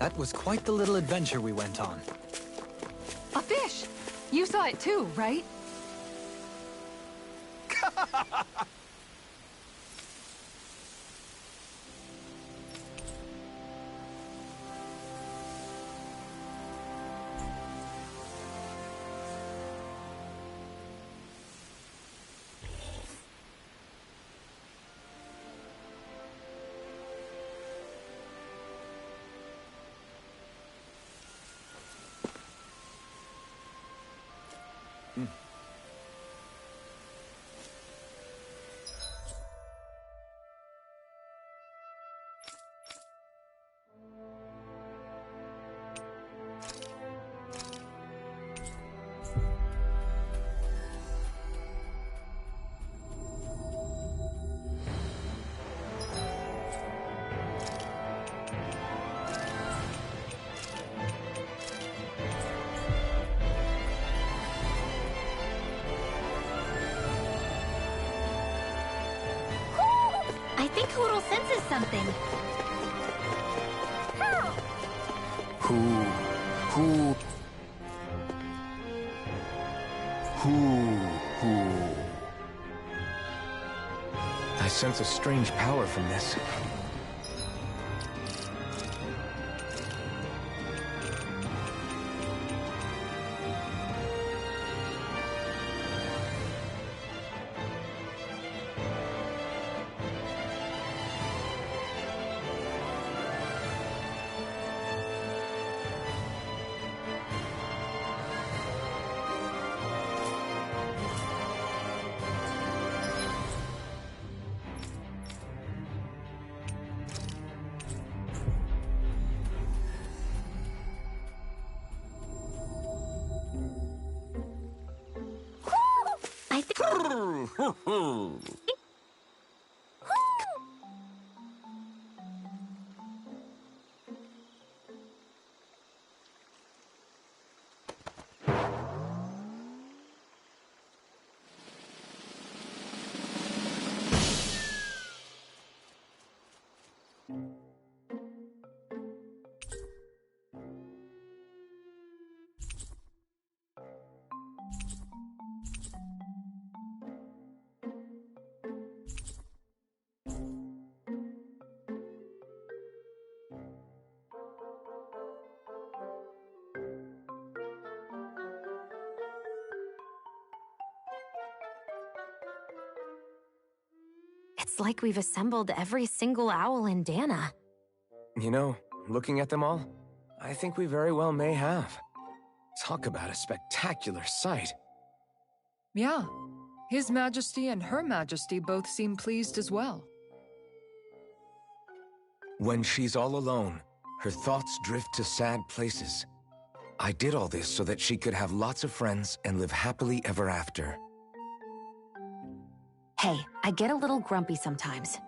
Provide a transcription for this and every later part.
That was quite the little adventure we went on. A fish! You saw it too, right? I think Hoodle senses something. I sense a strange power from this. I think... It's like we've assembled every single owl in Dana. You know, looking at them all, I think we very well may have. Talk about a spectacular sight. Yeah. His Majesty and Her Majesty both seem pleased as well. When she's all alone, her thoughts drift to sad places. I did all this so that she could have lots of friends and live happily ever after. Hey, I get a little grumpy sometimes.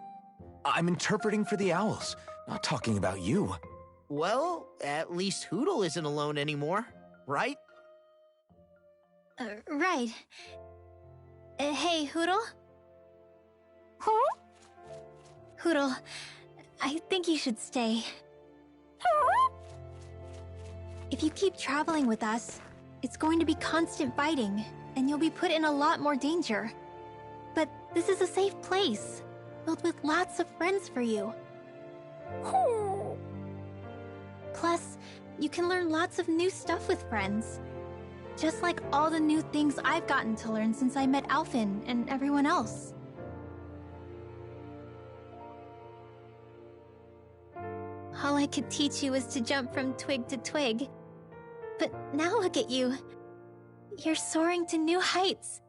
I'm interpreting for the owls, not talking about you. Well, at least Hoodle isn't alone anymore, right? Right. Hey, Hoodle? Huh? Hoodle, I think you should stay. If you keep traveling with us, it's going to be constant fighting, and you'll be put in a lot more danger. But this is a safe place, filled with lots of friends for you. Plus, you can learn lots of new stuff with friends. Just like all the new things I've gotten to learn since I met Alphen and everyone else. All I could teach you was to jump from twig to twig. But now look at you. You're soaring to new heights.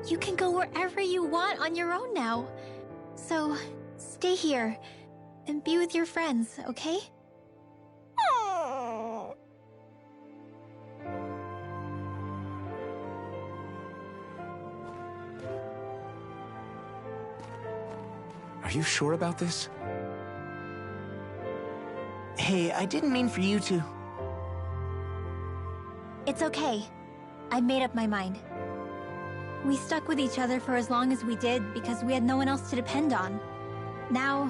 You can go wherever you want on your own now. So, stay here and be with your friends, okay? Are you sure about this? Hey, I didn't mean for you to... It's okay. I made up my mind. We stuck with each other for as long as we did because we had no one else to depend on. Now,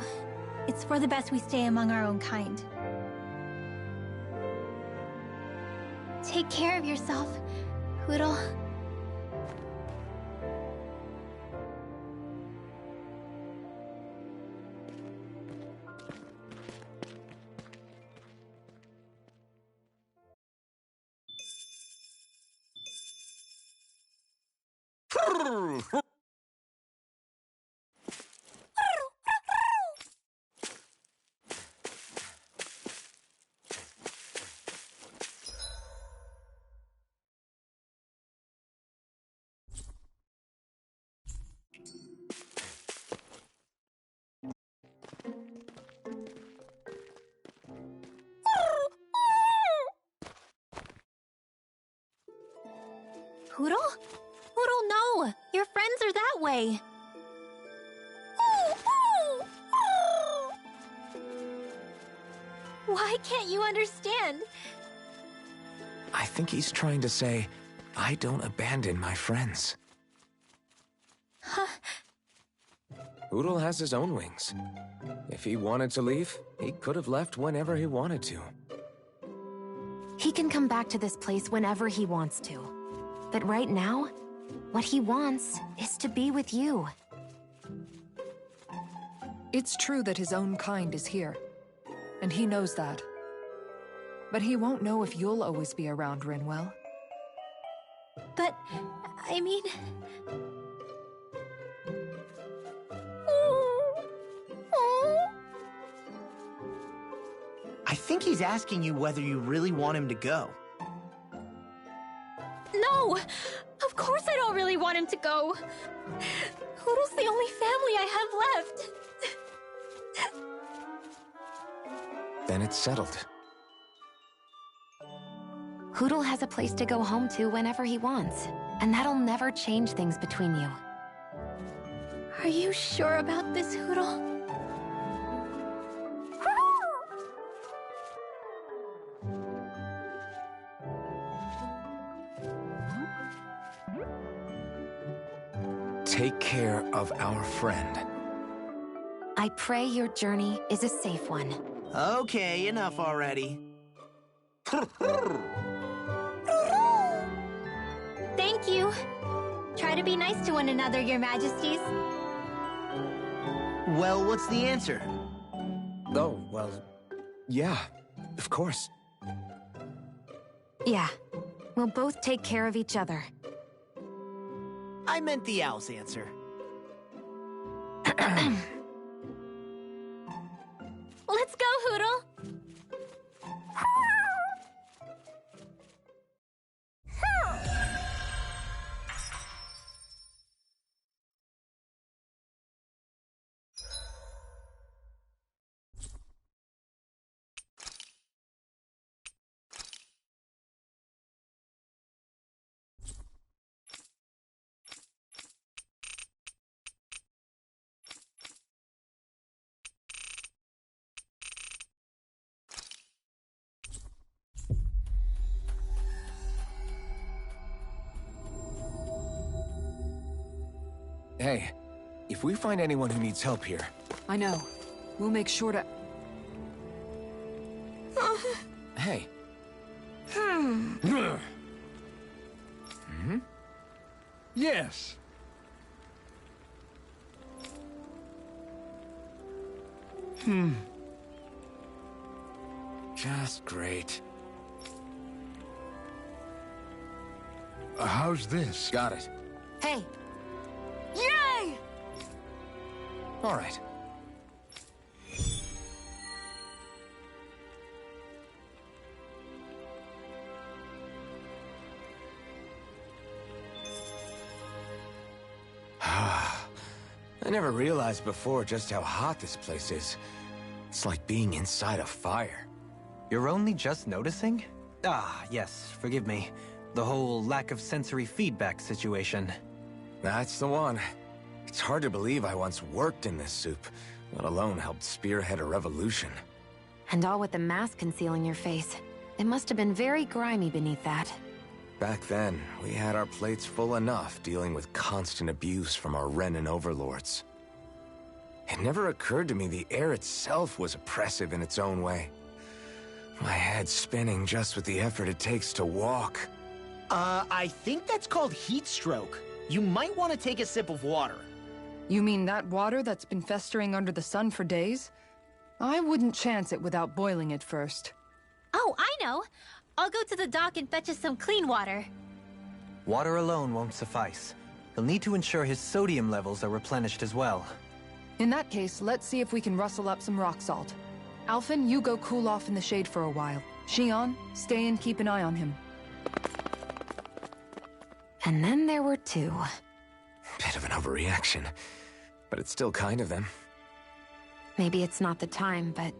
It's for the best we stay among our own kind. Take care of yourself, Hoodle. Hoodle? Hoodle, no! Your friends are that way! Why can't you understand? I think he's trying to say, I don't abandon my friends. Huh? Oodle has his own wings. If he wanted to leave, he could have left whenever he wanted to. He can come back to this place whenever he wants to. But right now, what he wants is to be with you. It's true that his own kind is here, and he knows that. But he won't know if you'll always be around, Rinwell. But, I mean... I think he's asking you whether you really want him to go. No! Of course I don't really want him to go! Hoodle's the only family I have left! Then it's settled. Hoodle has a place to go home to whenever he wants, and that'll never change things between you. Are you sure about this, Hoodle? Take care of our friend. I pray your journey is a safe one. Okay, enough already. Thank you. Try to be nice to one another, Your Majesties. Well, what's the answer? Oh, well, yeah, of course. Yeah, we'll both take care of each other. I meant the owl's answer. Let's go, Hoodle! Hey, if we find anyone who needs help here... I know. We'll make sure to... Hey. Yes. Just great. How's this? Got it. Hey! Yay! All right. I never realized before just how hot this place is. It's like being inside a fire. You're only just noticing? Ah, yes, forgive me. The whole lack of sensory feedback situation. That's the one. It's hard to believe I once worked in this soup, let alone helped spearhead a revolution. And all with the mask concealing your face. It must have been very grimy beneath that. Back then, we had our plates full enough dealing with constant abuse from our Renan overlords. It never occurred to me the air itself was oppressive in its own way. My head's spinning just with the effort it takes to walk. I think that's called heat stroke. You might want to take a sip of water. You mean that water that's been festering under the sun for days? I wouldn't chance it without boiling it first. Oh, I know! I'll go to the dock and fetch us some clean water. Water alone won't suffice. He'll need to ensure his sodium levels are replenished as well. In that case, let's see if we can rustle up some rock salt. Alphen, you go cool off in the shade for a while. Xion, stay and keep an eye on him. And then there were two. Bit of an overreaction, but it's still kind of them. Maybe it's not the time, but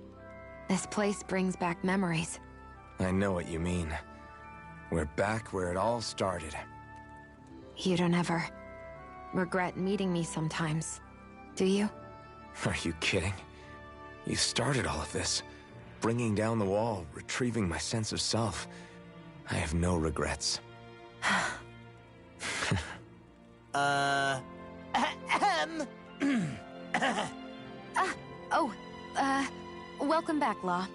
this place brings back memories. I know what you mean. We're back where it all started. You don't ever regret meeting me sometimes, do you? Are you kidding? You started all of this. Bringing down the wall, retrieving my sense of self. I have no regrets. Welcome back, Law.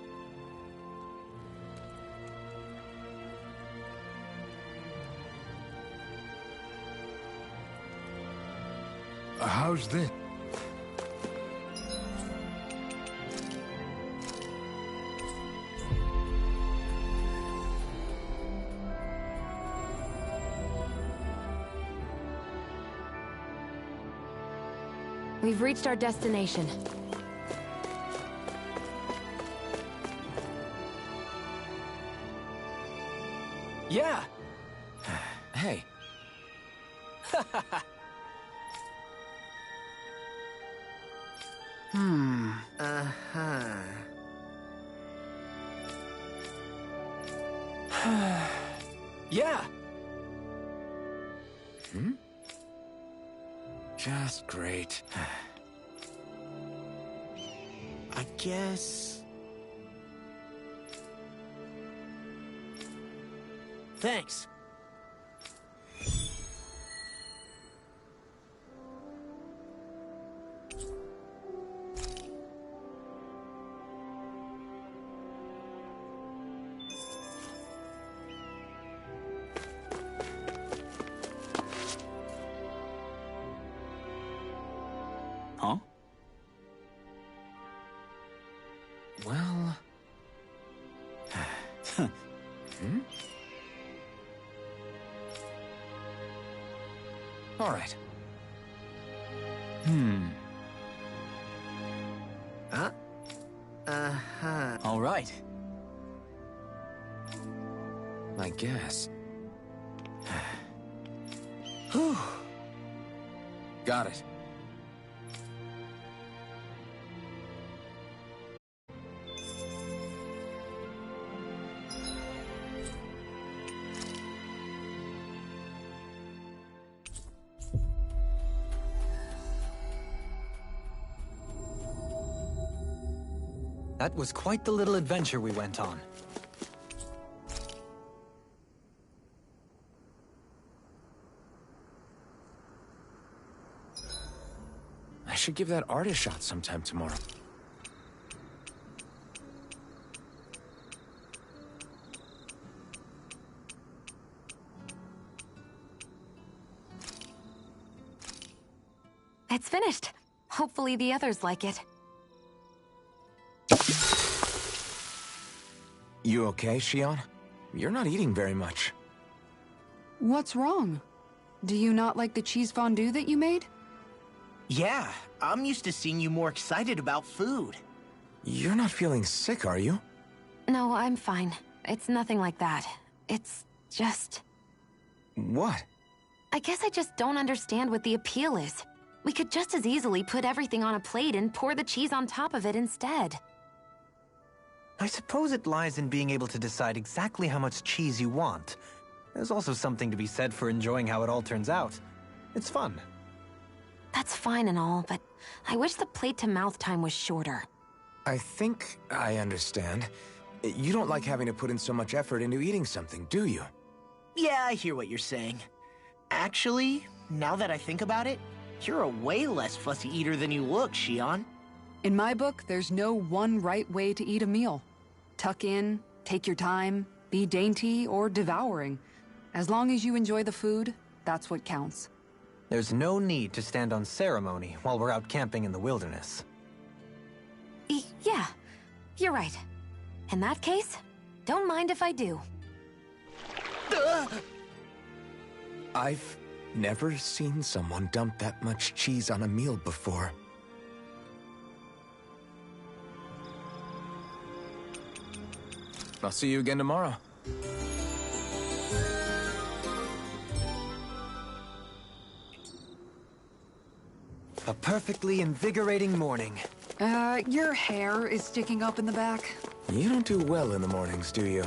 How's this? We've reached our destination. Yeah! Hey. Yeah! Just great. I guess... Thanks. Huh? Well... All right. All right. I guess. Got it. That was quite the little adventure we went on. I should give that art a shot sometime tomorrow. It's finished. Hopefully the others like it. You okay, Xion? You're not eating very much. What's wrong? Do you not like the cheese fondue that you made? Yeah, I'm used to seeing you more excited about food. You're not feeling sick, are you? No, I'm fine. It's nothing like that. It's just... What? I guess I just don't understand what the appeal is. We could just as easily put everything on a plate and pour the cheese on top of it instead. I suppose it lies in being able to decide exactly how much cheese you want. There's also something to be said for enjoying how it all turns out. It's fun. That's fine and all, but I wish the plate-to-mouth time was shorter. I think I understand. You don't like having to put in so much effort into eating something, do you? Yeah, I hear what you're saying. Actually, now that I think about it, You're a way less fussy eater than you look, Shion. In my book, there's no one right way to eat a meal. Tuck in, take your time, be dainty or devouring. As long as you enjoy the food, that's what counts. There's no need to stand on ceremony while we're out camping in the wilderness. Yeah, you're right. In that case, don't mind if I do. I've never seen someone dump that much cheese on a meal before. I'll see you again tomorrow. A perfectly invigorating morning. Your hair is sticking up in the back. You don't do well in the mornings, do you?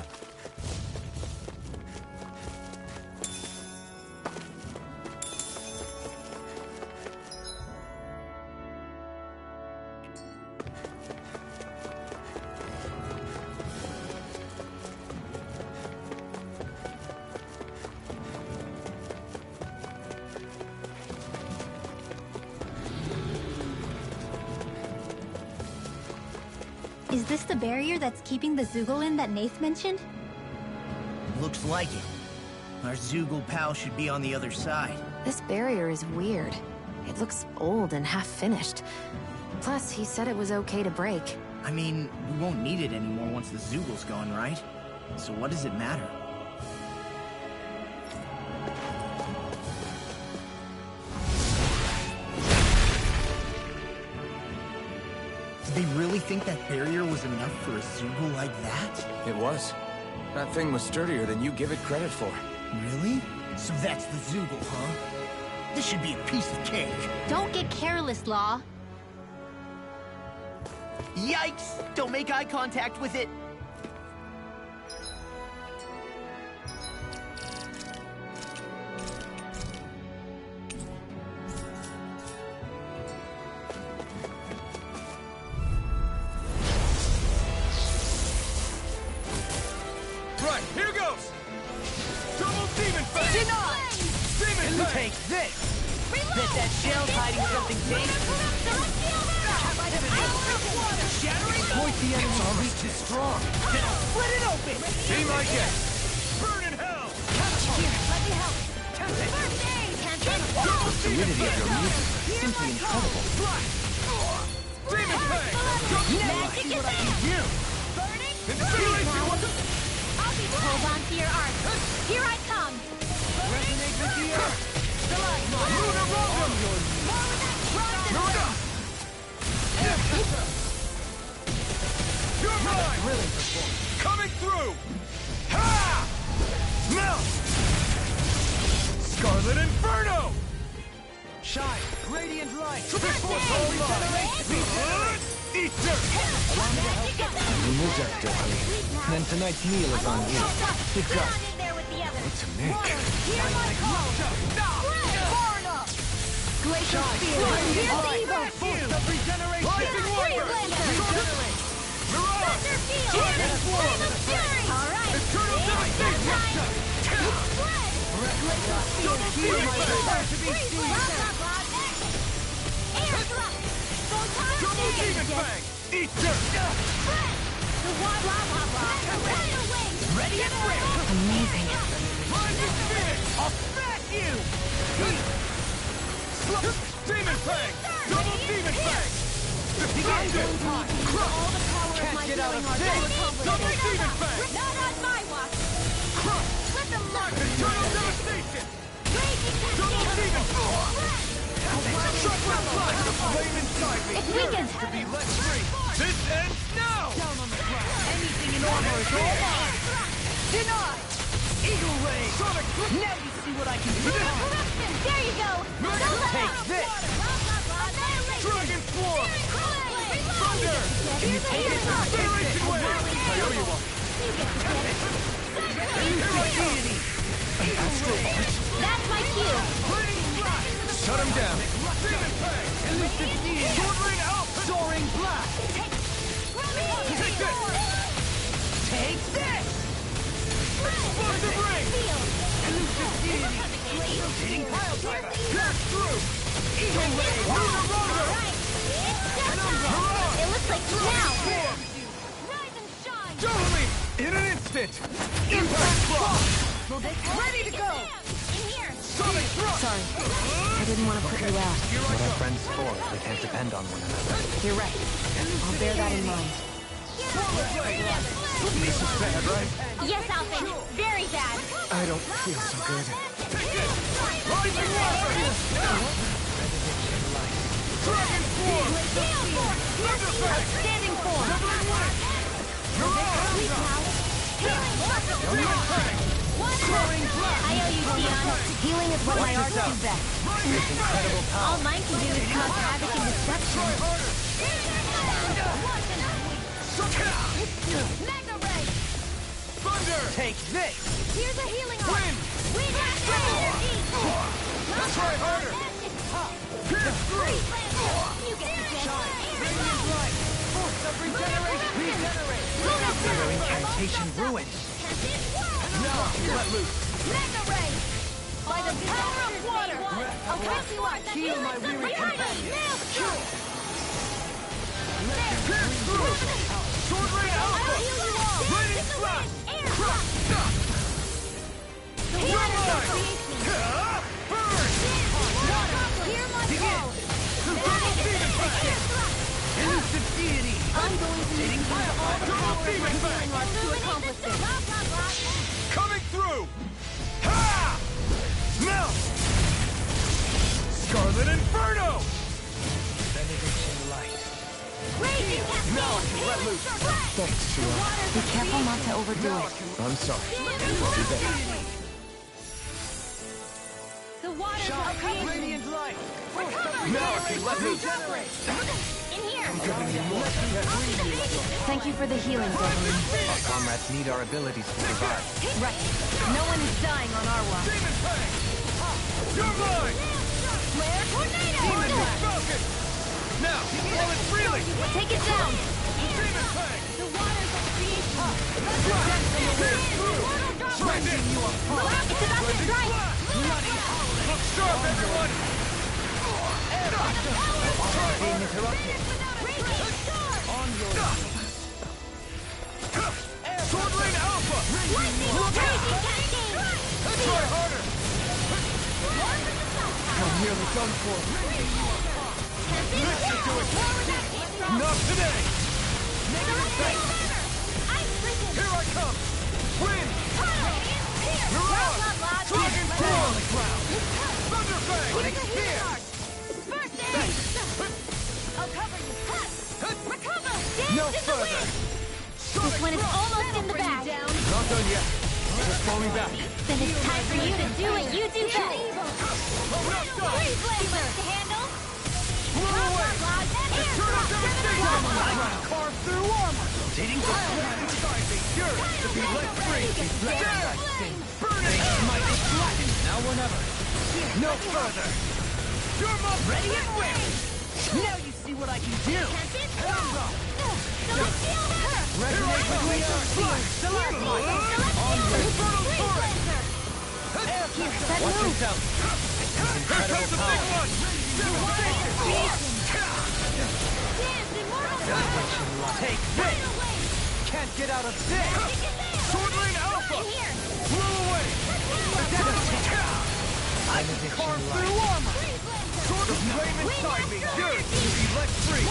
Is this the barrier that's keeping the Zoogle in that Nath mentioned? Looks like it. Our Zoogle pal should be on the other side. This barrier is weird. It looks old and half-finished. Plus, he said it was okay to break. I mean, we won't need it anymore once the Zoogle's gone, right? So what does it matter? Did they really think that barrier was enough for a Zoogle like that? It was. That thing was sturdier than you give it credit for. Really? So that's the Zoogle, huh? This should be a piece of cake. Don't get careless, Law. Yikes! Don't make eye contact with it! Right, here goes! Double demon fang! Demon fang! Take this! Bet that shell's hiding something dangerous. Point the enemy on reach is strong. Split it open! Be my guest! Burn in hell! The fluidity of your music is simply incredible. Demon fang! Magic is there! Hold on to your arm. Here I come! Resonate with the earth! Lunar Rondo! You're mine! Brilliant performance. Coming through! Ha! Melt! Scarlet Inferno! Shine, radiant light. Before Eat dirt! Remove that dirt. Then tonight's meal is on you. Good job. What's a Nick? Hear my call! Glacial Spear! Here's the evil! Force of regeneration! Rising Warrior! Mirage! Flame of Fury! Alright! Eternal devastation! Glacial Spear! Here's my power to be seen! Air thrust! Double demon fang! Eat dirt! The blah blah blah! Ready and ready! Amazing. Rising Phoenix! I'll smack you! Demon fang! Double demon fang! Defend it! All the power of my get out of healing this. arts will Double accomplish. demon fang! Not on my watch! Crush! Let them mark me! Eternal devastation! Raging Double demon fang! Cascade! Shut my life! The flame inside me! It's weakened! To be let free! This ends now! Anything in order is all mine! Denied! Eagle Ray! Sonic! Now you see what I can do! There you go! Take this! Dragon Swarm! Thunder! Can you take it? Federation Wave! I owe you one! Deity! That's my cue! Flaming Blast! Shut him down! Demon Fang! Elusive Deity! Sword Rain Alpha! Soaring Blast! Take this! Take this! Explosive Ring! Elusive Deity! Hitting Pile Driver! Pass through! Eagle It looks like now! Totally! In an instant! Impact block! Ready to go! In here! Sonic thrust! Sorry, I didn't want to put you out. What are friends for if they can't depend on one another? You're right. I'll bear that in mind. This is bad, right? Yes, Alphen! Very bad! I don't feel so good. Rising water! Dragon form! Outstanding form! I owe you, Dion. Healing is what my arts do best. Incredible power. All mine can do is cause havoc and destruction. Thunder! Take this! Here's a healing arm! Wind! Wind Let's try harder! Pierce through! You get the chance! Radiant light! Force of regeneration! Regenerate! Your incantation ruined. Now, let loose! Mega Ray! By the power of water! I'll cast you on! Heal my weary companion! Pierce through! Sword Ray Alpha! I'll heal you all! Lightning Slash! Air! Your mind! Burn! Hear my call! Double Demon Blast! Elusive deity! I'm going to use all the Double power of Demon my Blast! healing arts to accomplish this! Coming through! Ha! Melt! Scarlet Inferno! Benediction light. Raging Now I can let loose! Thanks, Shiro. Be careful not to overdo it. I'm sorry. We'll be better. The waters of creation! Radiant light! Recover! Now I can let loose! In here! Thank you for the healing, Deborah. Our comrades need our abilities to survive. Right. No one is dying on our watch. Demon Fang! You're mine! Flare tornado! Demon Falcon! Now, while it's reeling! Take it down! Demon Fang! The waters of creation! Smash you apart! It's about to strike! Look sharp, everyone! Being interrupted. On your Sword Rain Alpha! Let's try harder! I'm nearly done for. Listen to it! Not today! Here I come! Wind! Mirage! Dragon Form! Thunder Fang! Spear! I'll cover you! Recover! No Dance in the further! wind! This one is almost in the bag! Not done yet. Just falling back. Then it's time for you to do what you do best! Not done! Freeze Blazer! To handle! Blow away! Eternal devastation! Carve through armor. Rotating Yours to be let free! Death! Burn it! might be flattened now or never. No further! You're my ready and win! Now you see what I can do. Resonate with me! Infernal Torrent! Watch yourself. Here comes the big one! Take this. Can't get out of this. Sword Rain Alpha! Blow away! Carve through armor. Sword of flame inside me! Yours to be let free!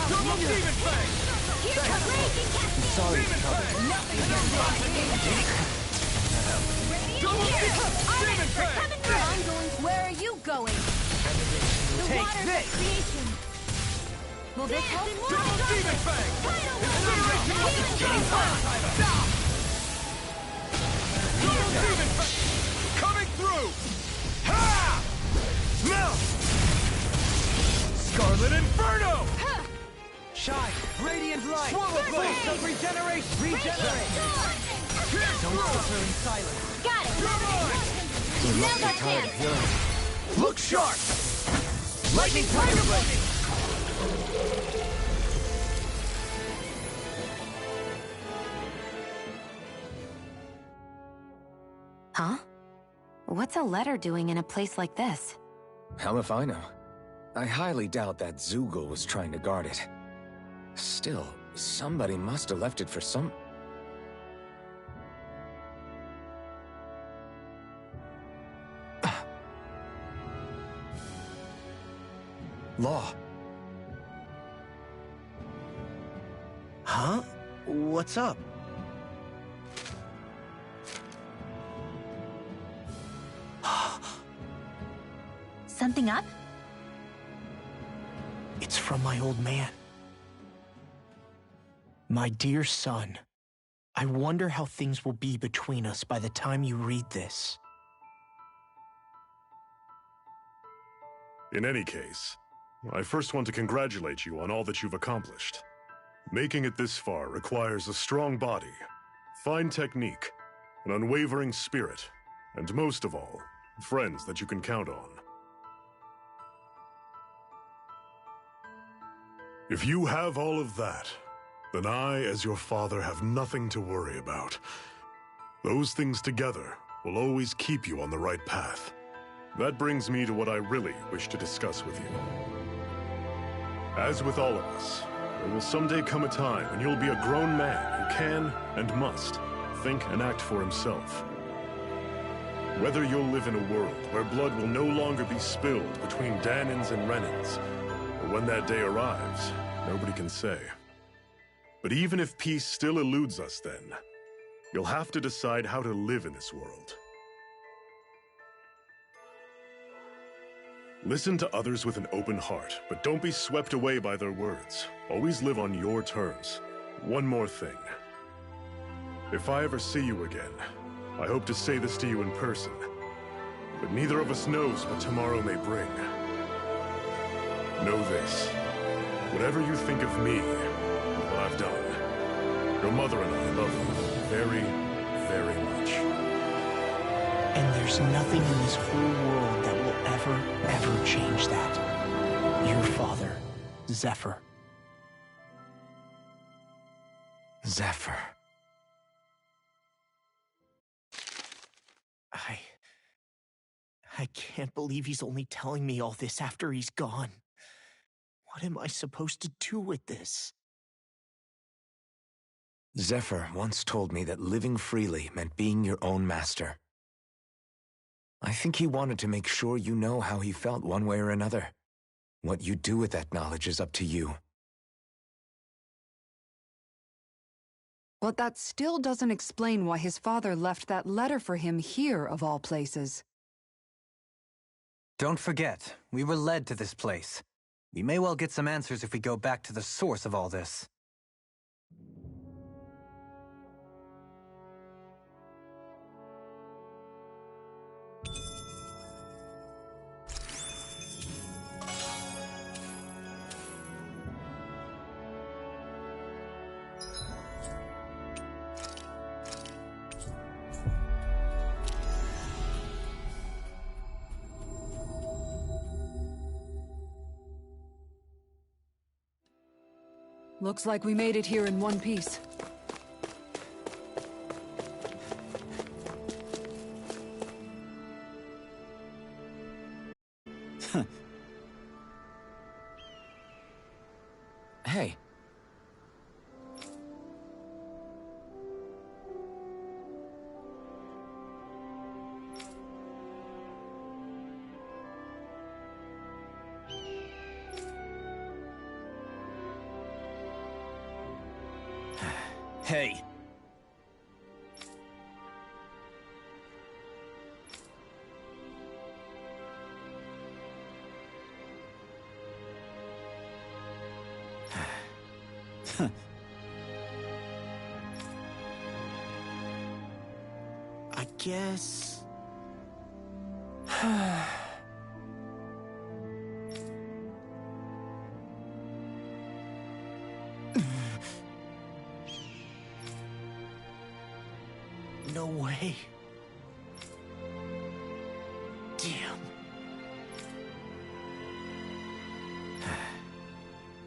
Double Demon Fang! Sorry, Demon Fang! Double Demon Fang! Where are you going? The Take waters this. of creation! Will this help? Double Demon Fang! Double Demon Fang! Coming through! Ha! Melt! Scarlet Inferno! Shine. Radiant light. Swallow blade! Force of regeneration. Regenerate. Pierce Don't through! suffer in silence. Got it! You're mine! Now got chance! Look sharp! Lightning Tiger Blade! Huh? What's a letter doing in a place like this? Hell if I know. I highly doubt that Zoogle was trying to guard it. Still, somebody must have left it for some... Law. Huh? What's up? Something up? It's from my old man. My dear son, I wonder how things will be between us by the time you read this. In any case, I first want to congratulate you on all that you've accomplished. Making it this far requires a strong body, fine technique, an unwavering spirit, and most of all, friends that you can count on. If you have all of that, then I, as your father, have nothing to worry about. Those things together will always keep you on the right path. That brings me to what I really wish to discuss with you. As with all of us, there will someday come a time when you'll be a grown man who can and must think and act for himself. Whether you'll live in a world where blood will no longer be spilled between Danins and Renins, or when that day arrives, nobody can say. But even if peace still eludes us then, you'll have to decide how to live in this world. Listen to others with an open heart, but don't be swept away by their words. Always live on your terms. One more thing. If I ever see you again, I hope to say this to you in person, but neither of us knows what tomorrow may bring. Know this. Whatever you think of me, and what I've done, your mother and I love you very, very much. And there's nothing in this whole world that will ever change that. Your father, Zephyr. Zephyr. I can't believe he's only telling me all this after he's gone. What am I supposed to do with this? Zephyr once told me that living freely meant being your own master. I think he wanted to make sure you know how he felt one way or another. What you do with that knowledge is up to you. But that still doesn't explain why his father left that letter for him here, of all places. Don't forget, we were led to this place. We may well get some answers if we go back to the source of all this. Looks like we made it here in one piece. Hey. Hey. I guess... No way. Damn.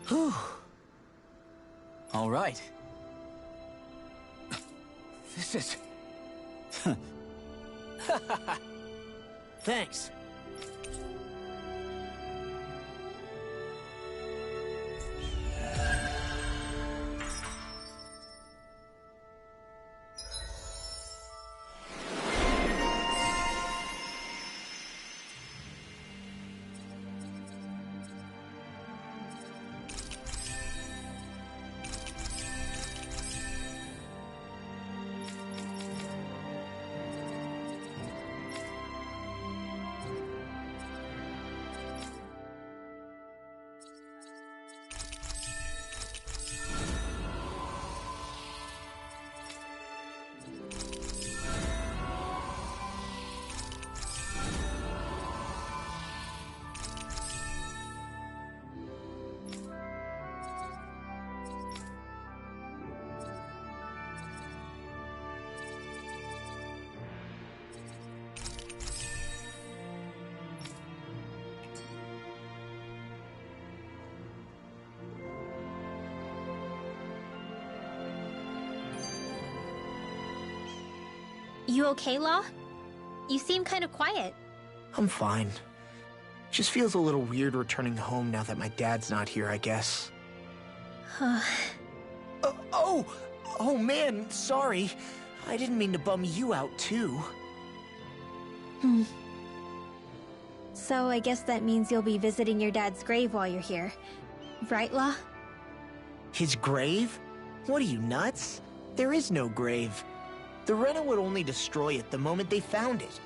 Whew. All right. This is... Thanks. You okay, Law? You seem kind of quiet. I'm fine. Just feels a little weird returning home now that my dad's not here, I guess. Oh man, sorry. I didn't mean to bum you out too. So I guess that means you'll be visiting your dad's grave while you're here. Right, Law? His grave? What are you, nuts? There is no grave. The Rena would only destroy it the moment they found it.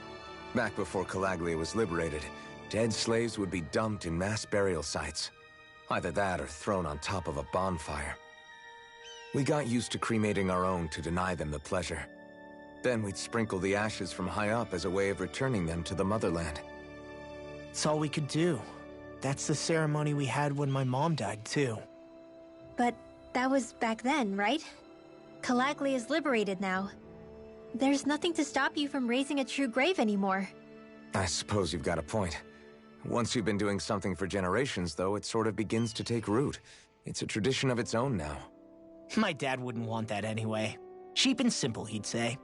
Back before Calaglia was liberated, dead slaves would be dumped in mass burial sites. Either that or thrown on top of a bonfire. We got used to cremating our own to deny them the pleasure. Then we'd sprinkle the ashes from high up as a way of returning them to the motherland. It's all we could do. That's the ceremony we had when my mom died, too. But that was back then, right? Calaglia is liberated now. There's nothing to stop you from raising a true grave anymore. I suppose you've got a point. Once you've been doing something for generations, though, it sort of begins to take root. It's a tradition of its own now. My dad wouldn't want that anyway. Cheap and simple, he'd say.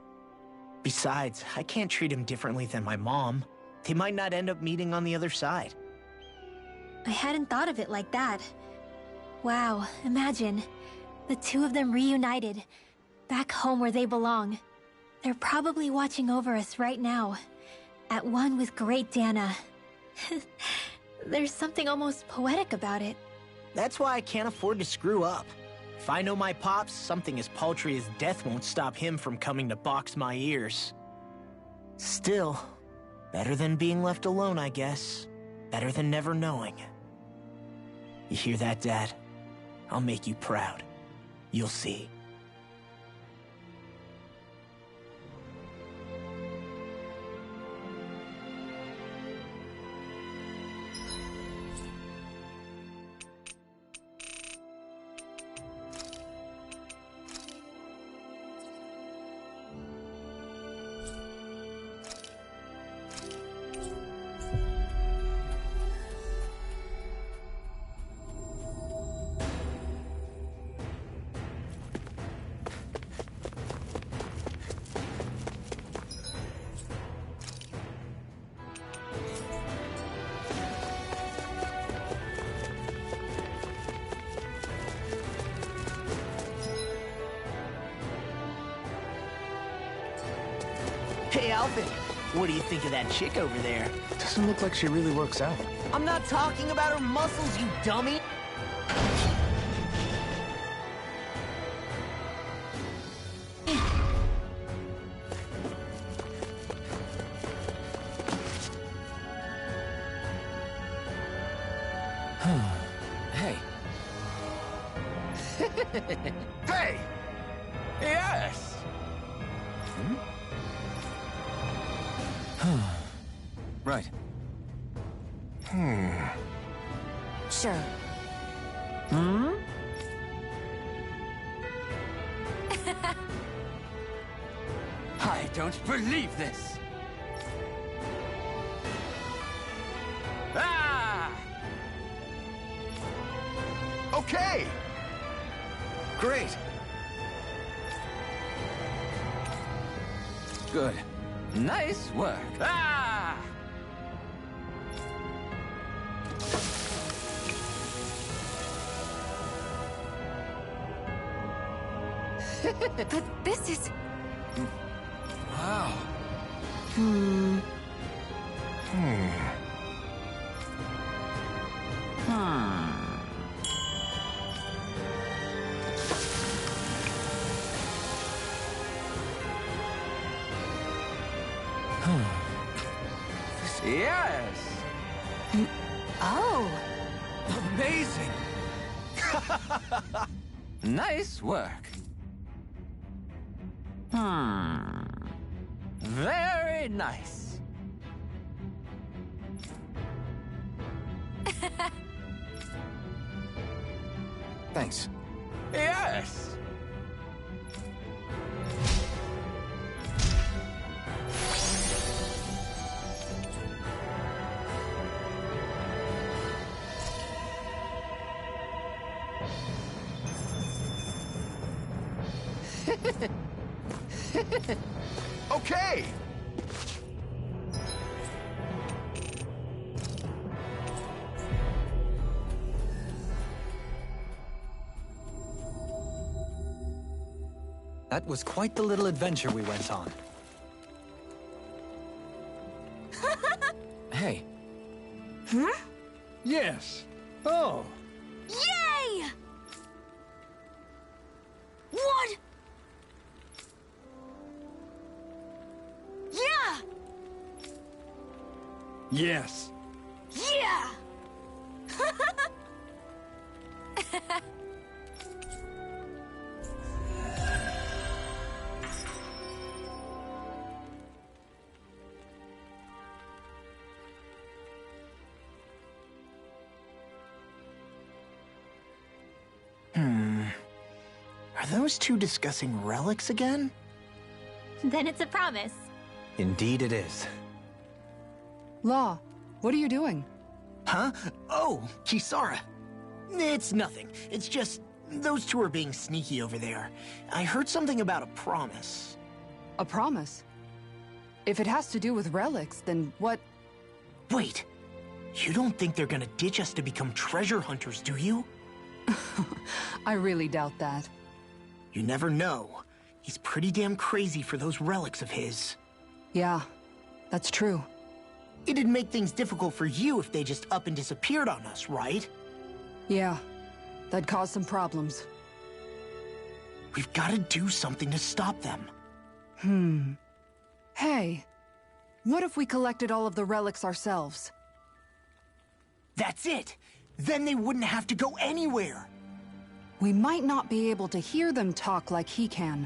Besides, I can't treat him differently than my mom. They might not end up meeting on the other side. I hadn't thought of it like that. Wow, imagine. The two of them reunited. Back home where they belong. They're probably watching over us right now. At one with Great Dana. There's something almost poetic about it. That's why I can't afford to screw up. If I know my pops, something as paltry as death won't stop him from coming to box my ears. Still, better than being left alone, I guess. Better than never knowing. You hear that, Dad? I'll make you proud. You'll see. Hey, Alvin, what do you think of that chick over there? Doesn't look like she really works out. I'm not talking about her muscles, you dummy! Hey. Hey! Yes! Right. Sure. I don't believe this. Ah! Okay! Great. Good. Nice work. Ah! But this is... Wow. Yes. Oh. Amazing. Nice work. Very nice. Thanks. Yes. Okay! That was quite the little adventure we went on. Hey. Huh? Yes. Oh. Yay! What? Yeah! Yes. Yeah! Are those two discussing relics again? Then it's a promise. Indeed it is. Law, what are you doing? Huh? Oh, Kisara. It's nothing. It's just, those two are being sneaky over there. I heard something about a promise. A promise? If it has to do with relics, then what? Wait. You don't think they're gonna ditch us to become treasure hunters, do you? I really doubt that. You never know. He's pretty damn crazy for those relics of his. Yeah, that's true. It'd make things difficult for you if they just up and disappeared on us, right? Yeah, that'd cause some problems. We've got to do something to stop them. Hey, what if we collected all of the relics ourselves? That's it! Then they wouldn't have to go anywhere! We might not be able to hear them talk like he can,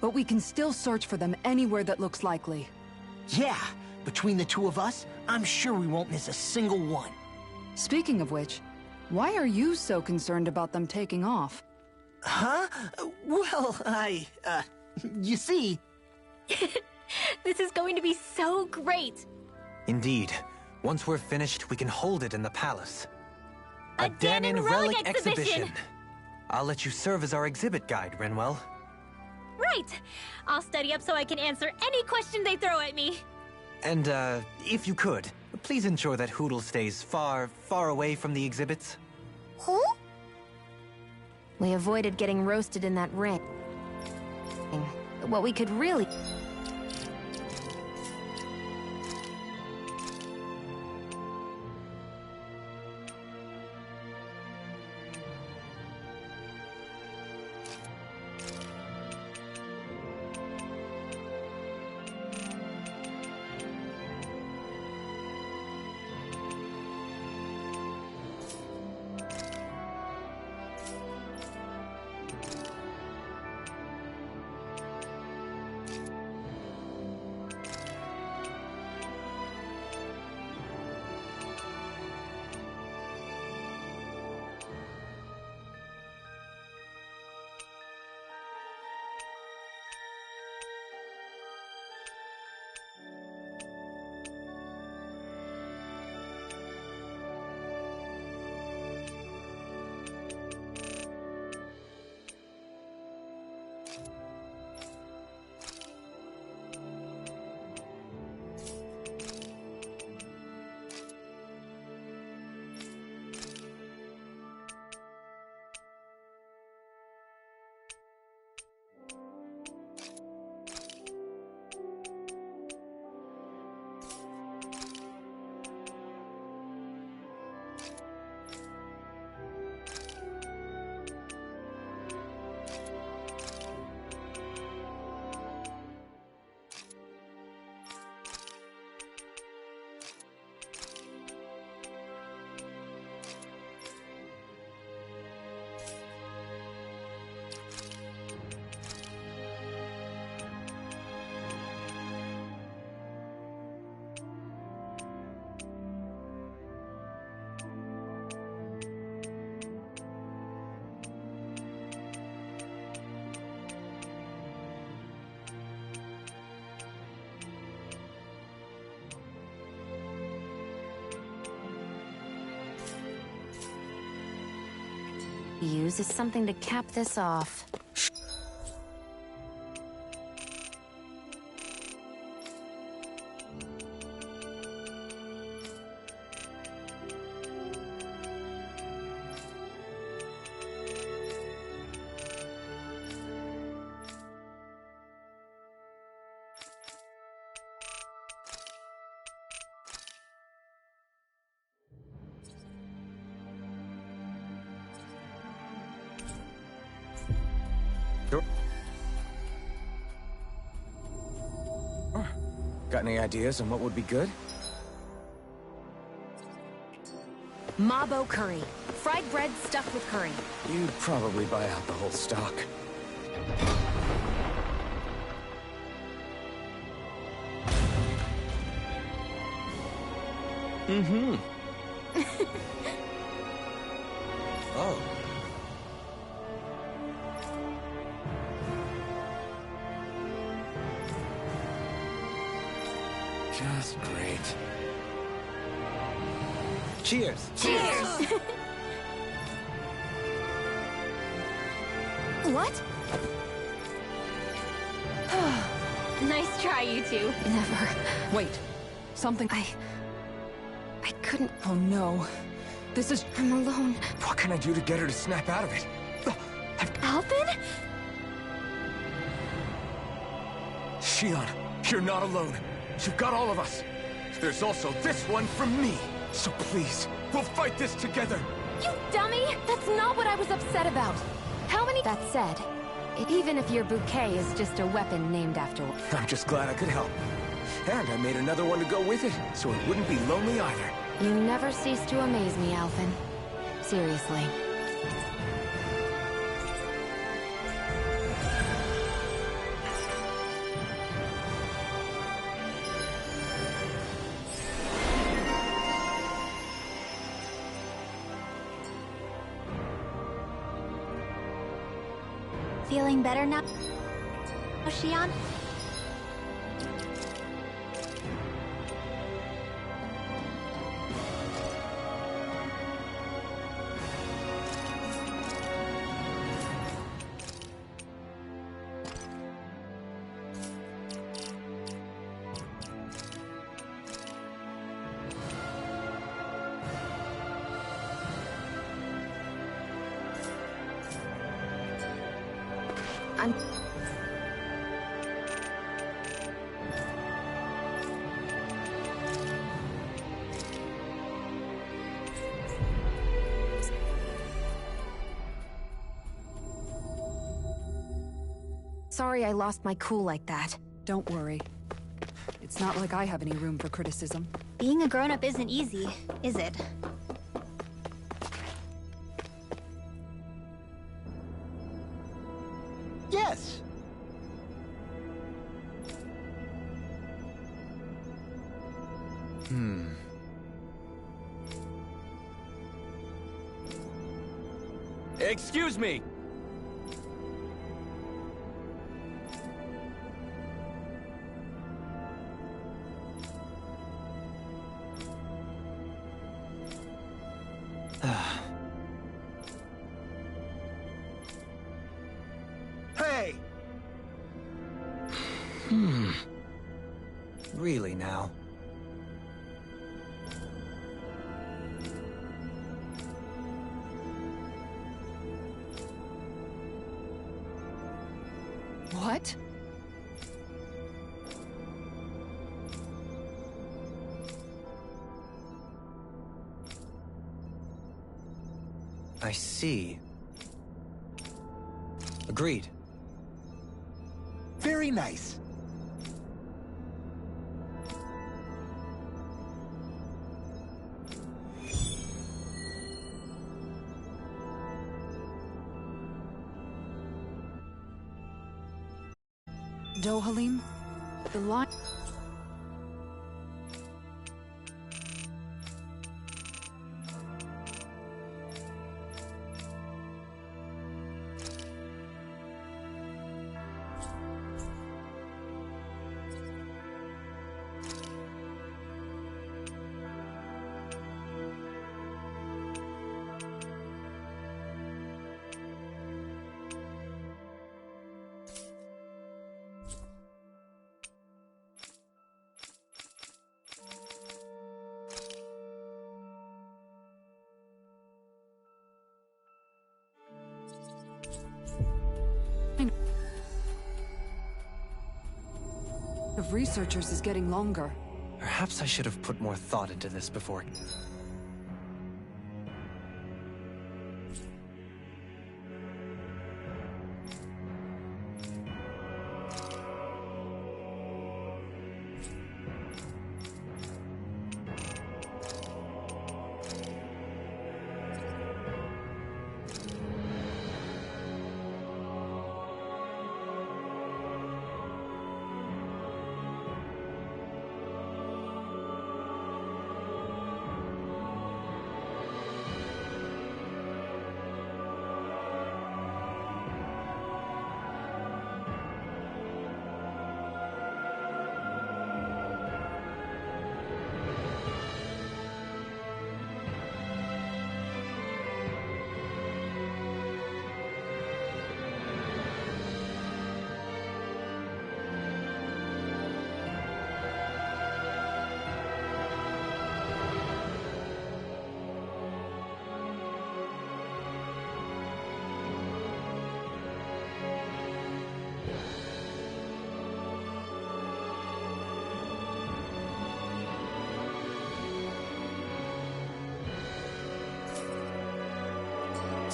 but we can still search for them anywhere that looks likely. Yeah, between the two of us, I'm sure we won't miss a single one. Speaking of which, why are you so concerned about them taking off? Huh? Well, you see... This is going to be so great! Indeed. Once we're finished, we can hold it in the palace. A Danon Relic Exhibition! I'll let you serve as our exhibit guide, Rinwell. Right! I'll study up so I can answer any question they throw at me. And, if you could, please ensure that Hootle stays far, far away from the exhibits. Who? We avoided getting roasted in that ring. What we could really... use as something to cap this off. Got any ideas on what would be good? Mabo curry. Fried bread stuffed with curry. You'd probably buy out the whole stock. Mm-hmm. Oh. Just great. Cheers! Cheers! What? Nice try, you two. Never. Wait. Something... I couldn't... Oh no. This is... I'm alone. What can I do to get her to snap out of it? Alvin? Shion, you're not alone. You've got all of us. There's also this one from me. So please, we'll fight this together. You dummy! That's not what I was upset about. How many... That said, even if your bouquet is just a weapon named after... I'm just glad I could help. And I made another one to go with it, so it wouldn't be lonely either. You never cease to amaze me, Alphen. Seriously. Feeling better now, Shion? I'm... Sorry I lost my cool like that. Don't worry. It's not like I have any room for criticism. Being a grown-up isn't easy, is it? Yes! Excuse me! Hey! Really now? What? I see. Agreed. Very nice. Dohalim? The line... of researchers is getting longer. Perhaps I should have put more thought into this before.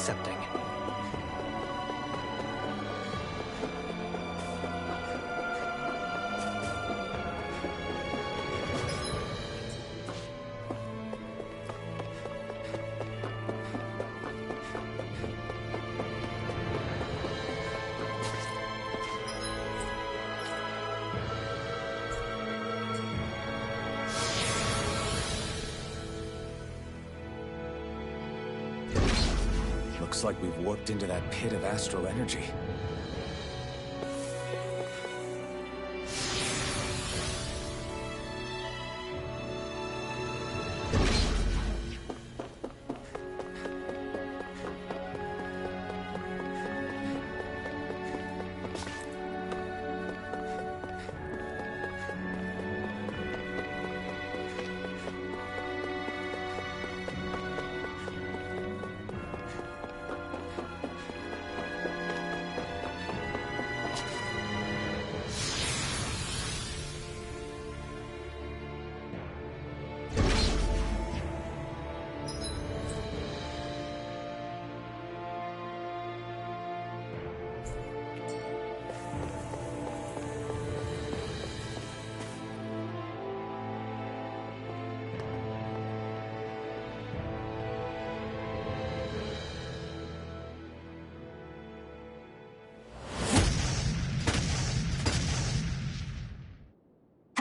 accepting. Looks like we've warped into that pit of astral energy.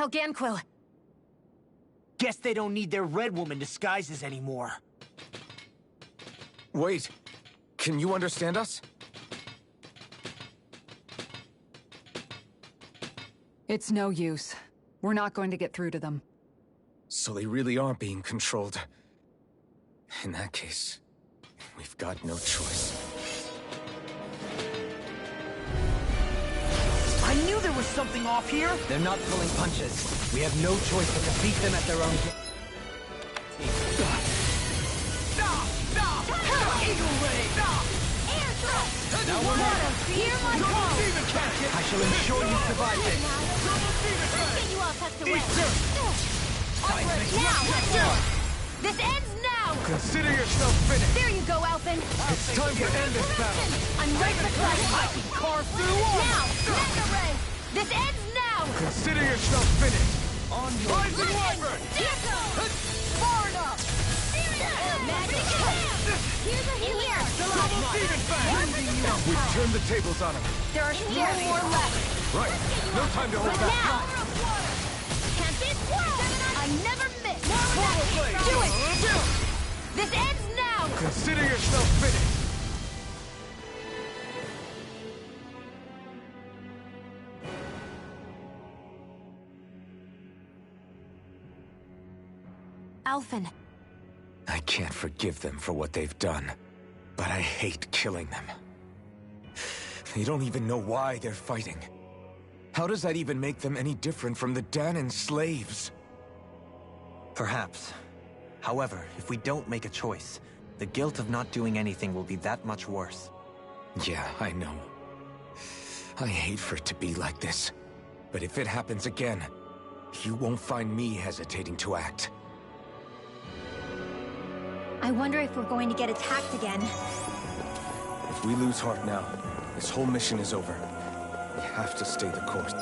Helganquil! Guess they don't need their Red Woman disguises anymore. Wait, can you understand us? It's no use. We're not going to get through to them. So they really are being controlled. In that case, we've got no choice. I knew there was something off here! They're not pulling punches. We have no choice but to beat them at their own game. Eagle Ray! Air thrust! Now we're not. Hear my call! I shall ensure you survive this. Let's get you all tucked away. Seismic Now, let's go! This ends now! Consider yourself finished! There you go, Alphen! It's time to end this battle! I'm right beside you! I can carve through walls! Now! Mega Ray! This ends now! Consider yourself finished! On your Rising Wyvern! far enough! Magic Here's a healer! We've turned the tables on him. There are still more left! Right. No time to hold But back. now! Can't be squirrel! I never miss! Blade. Do it! This ends now! Consider yourself finished! Alphen. I can't forgive them for what they've done, but I hate killing them. They don't even know why they're fighting. How does that even make them any different from the Danon slaves? Perhaps. However, if we don't make a choice, the guilt of not doing anything will be that much worse. Yeah, I know. I hate for it to be like this. But if it happens again, you won't find me hesitating to act. I wonder if we're going to get attacked again. If we lose heart now, this whole mission is over. We have to stay the course.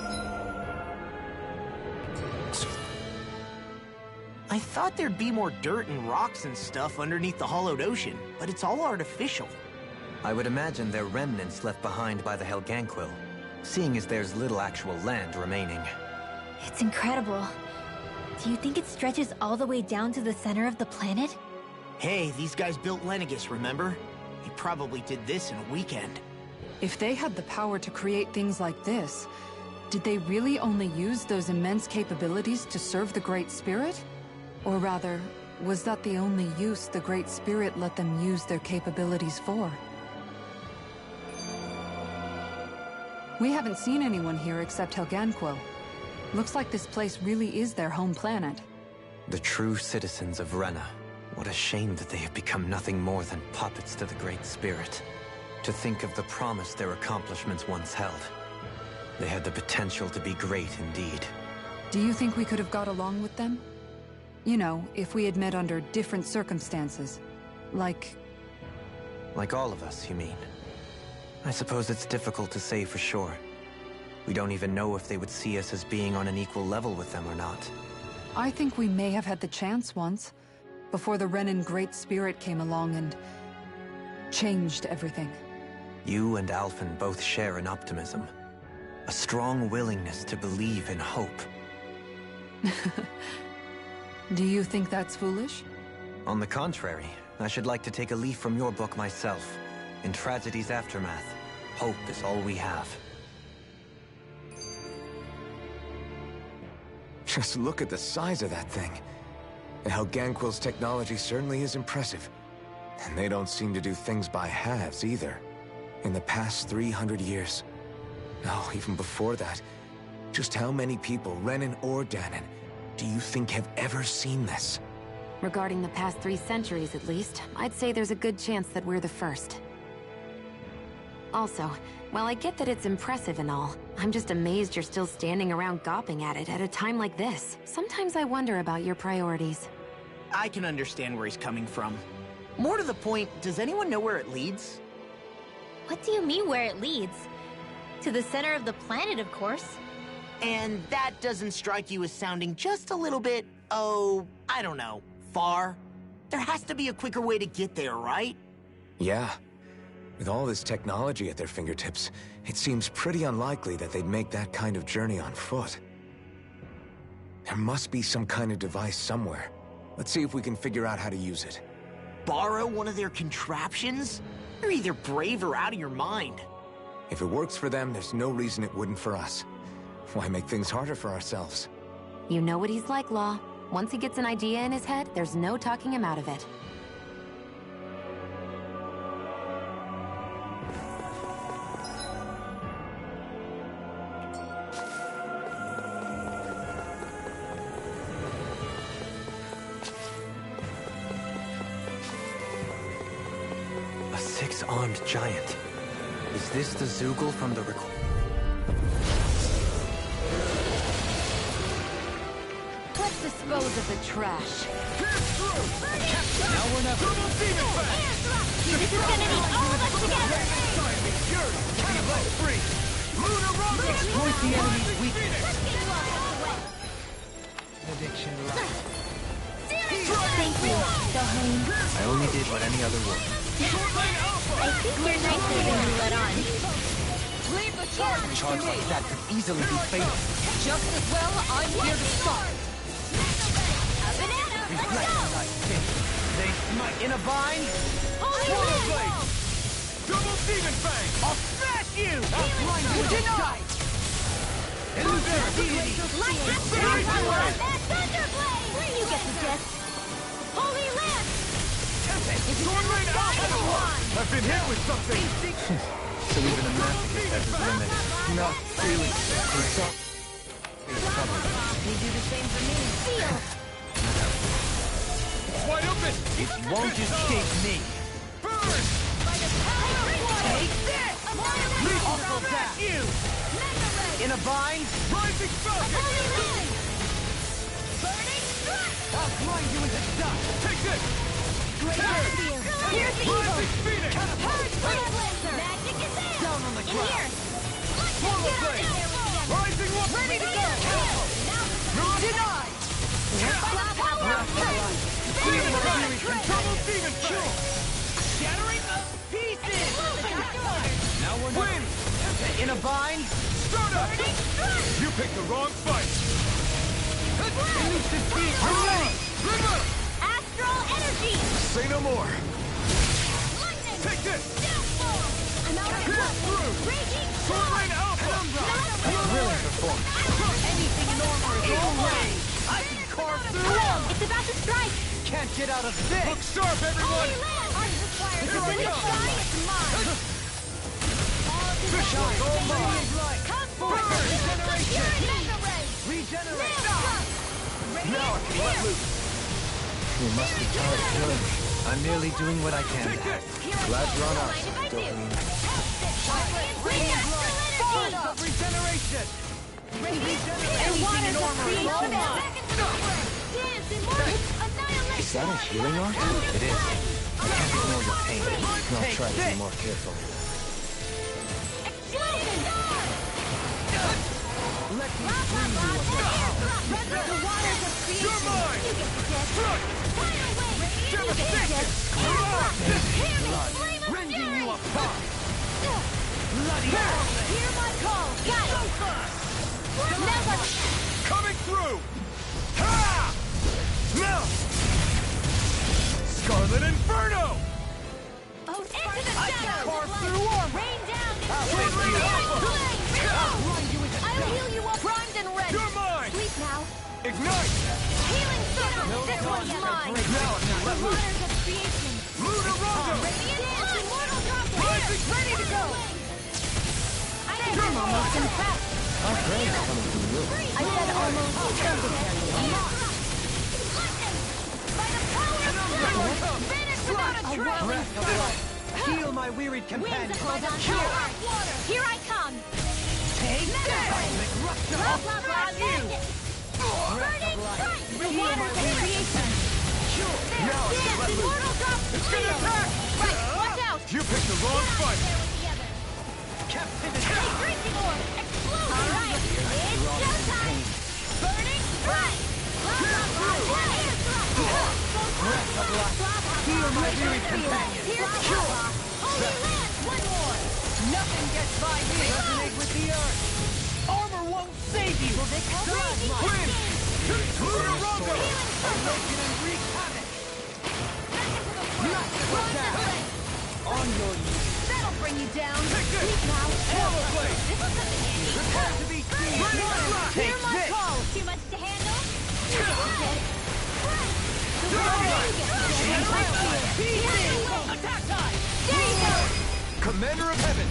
I thought there'd be more dirt and rocks and stuff underneath the hollowed ocean, but it's all artificial. I would imagine they're remnants left behind by the Helganquil, seeing as there's little actual land remaining. It's incredible. Do you think it stretches all the way down to the center of the planet? Hey, these guys built Lenegus, remember? He probably did this in a weekend. If they had the power to create things like this, did they really only use those immense capabilities to serve the Great Spirit? Or rather, was that the only use the Great Spirit let them use their capabilities for? We haven't seen anyone here except Helganquil. Looks like this place really is their home planet. The true citizens of Rena. What a shame that they have become nothing more than puppets to the Great Spirit. To think of the promise their accomplishments once held. They had the potential to be great indeed. Do you think we could have got along with them? You know, if we had met under different circumstances. Like, Like all of us, you mean? I suppose it's difficult to say for sure. We don't even know if they would see us as being on an equal level with them or not. I think we may have had the chance once, before the Renan Great Spirit came along and changed everything. You and Alphen both share an optimism. A strong willingness to believe in hope. Do you think that's foolish? On the contrary, I should like to take a leaf from your book myself. In tragedy's aftermath, hope is all we have. Just look at the size of that thing. And how Ganquil's technology certainly is impressive. And they don't seem to do things by halves either. In the past 300 years. No, even before that. Just how many people, Renan or Danon, do you think have ever seen this? Regarding the past 3 centuries at least, I'd say there's a good chance that we're the first. Also, while I get that it's impressive and all, I'm just amazed you're still standing around gawping at it at a time like this. Sometimes I wonder about your priorities. I can understand where he's coming from. More to the point, does anyone know where it leads? What do you mean where it leads? To the center of the planet, of course. And that doesn't strike you as sounding just a little bit, oh, I don't know, far? There has to be a quicker way to get there, right? Yeah. With all this technology at their fingertips, it seems pretty unlikely that they'd make that kind of journey on foot. There must be some kind of device somewhere. Let's see if we can figure out how to use it. Borrow one of their contraptions? You're either brave or out of your mind. If it works for them, there's no reason it wouldn't for us. Why make things harder for ourselves? You know what he's like, Law. Once he gets an idea in his head, there's no talking him out of it. A 6-armed giant. Is this the Zoogle from the record? Let's dispose of the trash. Now we're not double demon back! This is gonna need all of us together! Be let free! Lunar Rocket! Exploit the enemy's weakness! Addiction life. Thank you, Dohain. I only did what any other would. I think you're nicer than you let on. Leave the charge A charge like that could easily be fatal. Just as well, I'm here to stop. Banana, let's go! They smite in a vine. Holy Swallow Land! blade! Double demon fang! I'll smash you! Outline you denied! Illusory deity! Light Infinity blade! Thunderblade! You get the gist. Holy Land! Sword rain alpha! I've been hit with something! So even a masochist has his limit. Not feeling so. They do the same for me. Seal! It's wide open! It won't escape me! Burn! Take this! Also that! You! In a vine! Rising Falcon! Burning Strike! I'll grind you into dust! Take this! Here's the evil! Rising Phoenix! Purge Blazer! Magic is in! Down on the In ground! here! Swallow blade! Rising one! Ready to go! Denied! Demon fang! Double demon fang! Shattering the pieces! Now we're not... Win! In a bind? Start up! You picked the wrong fight! Elusive beam! River! Astral Energy! Say no more. Lightning! Take this! Pierce through! Raging Sword rain alpha! Brilliant performance. Anything in armor is all mine! I can carve through! It's about to strike! Can't get out of this! Look sharp, everyone! It's in the sky, it's mine! Fish eye, all mine! Come forth! Regeneration! Regenerate! Now I can let loose! You must be tired of killing me. I'm merely doing what I can. Glad you're on our Mind if I side, do? Dohain. Fire of regeneration! And waters of creation! Dance in one! Annihilation! Is that a healing art? It is. I can't ignore your pain. No try to be more careful. Explosion! Let me free you of the Render the waters of creation! You're mine! You get the gist! Final wave! You get the gist! Hear me! Flame of Rending fury! you apart! Bloody Hear my call! Got it! Never! coming through! Ha! Now! Scarlet Inferno! Oh, into the shadows! carve through armor! Rain down into Sword the Ring flame! Blind you with the I'll heal you up! Primed and ready! You're mine! Sleep now! Ignite! Healing circle! This one's mine! Now it's not The waters of creation! Lunarongo! Radiant dance! Immortal droplet! Rising! Ready to go! I'm almost impressed! Our friends coming from you. I said almost by the power of God! Finish without a trail! Breath of life! Heal my wearied Winds companion! of hold on water! Here I come! Take Never! this! Rupture Blah, of blah, blah, vacuum! Burning strike! The Heal waters my of wearied creation! There! Now it's Dance! let loose. Immortal drop! It's gonna attack! Right! Watch out! You picked the wrong fight! There with the others! Captivity! Hey, drinking orb! Explosion! All right! It's showtime! Burning strike! Blah, blah, blah, air thrust! Breath of life! Heal my wearied companion! Here's the power! Holy Lance! One more! Nothing gets by me! Resonate with the earth! Armor won't save you! Wind! Lunarongo! Awaken and wreak havoc! Not like that! On your knees! That'll bring you down! Take this! Sleep now! Swallow blade! This will come in handy! Prepare to be seen! Hear Take my this! call! Too much to handle? You get the gist! Attack time! There you go! Commander of Heaven!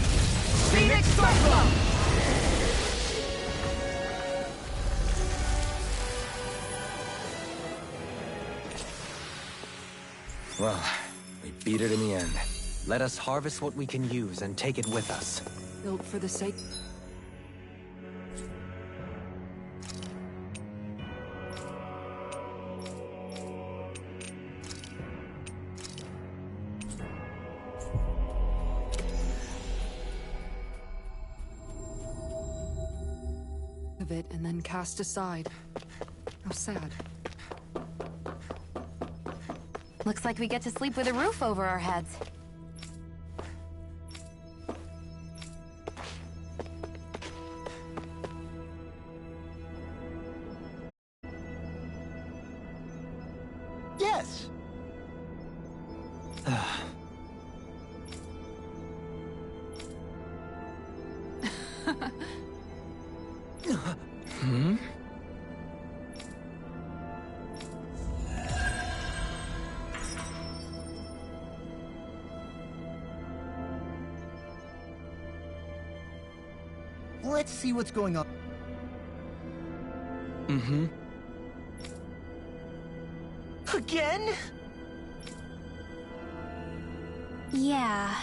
Phoenix Cyclone! Well, we beat it in the end. Let us harvest what we can use and take it with us. Built for the sake... of it and then cast aside. How sad. Looks like we get to sleep with a roof over our heads. Yes. Let's see what's going on. Mm-hmm. Again? Yeah.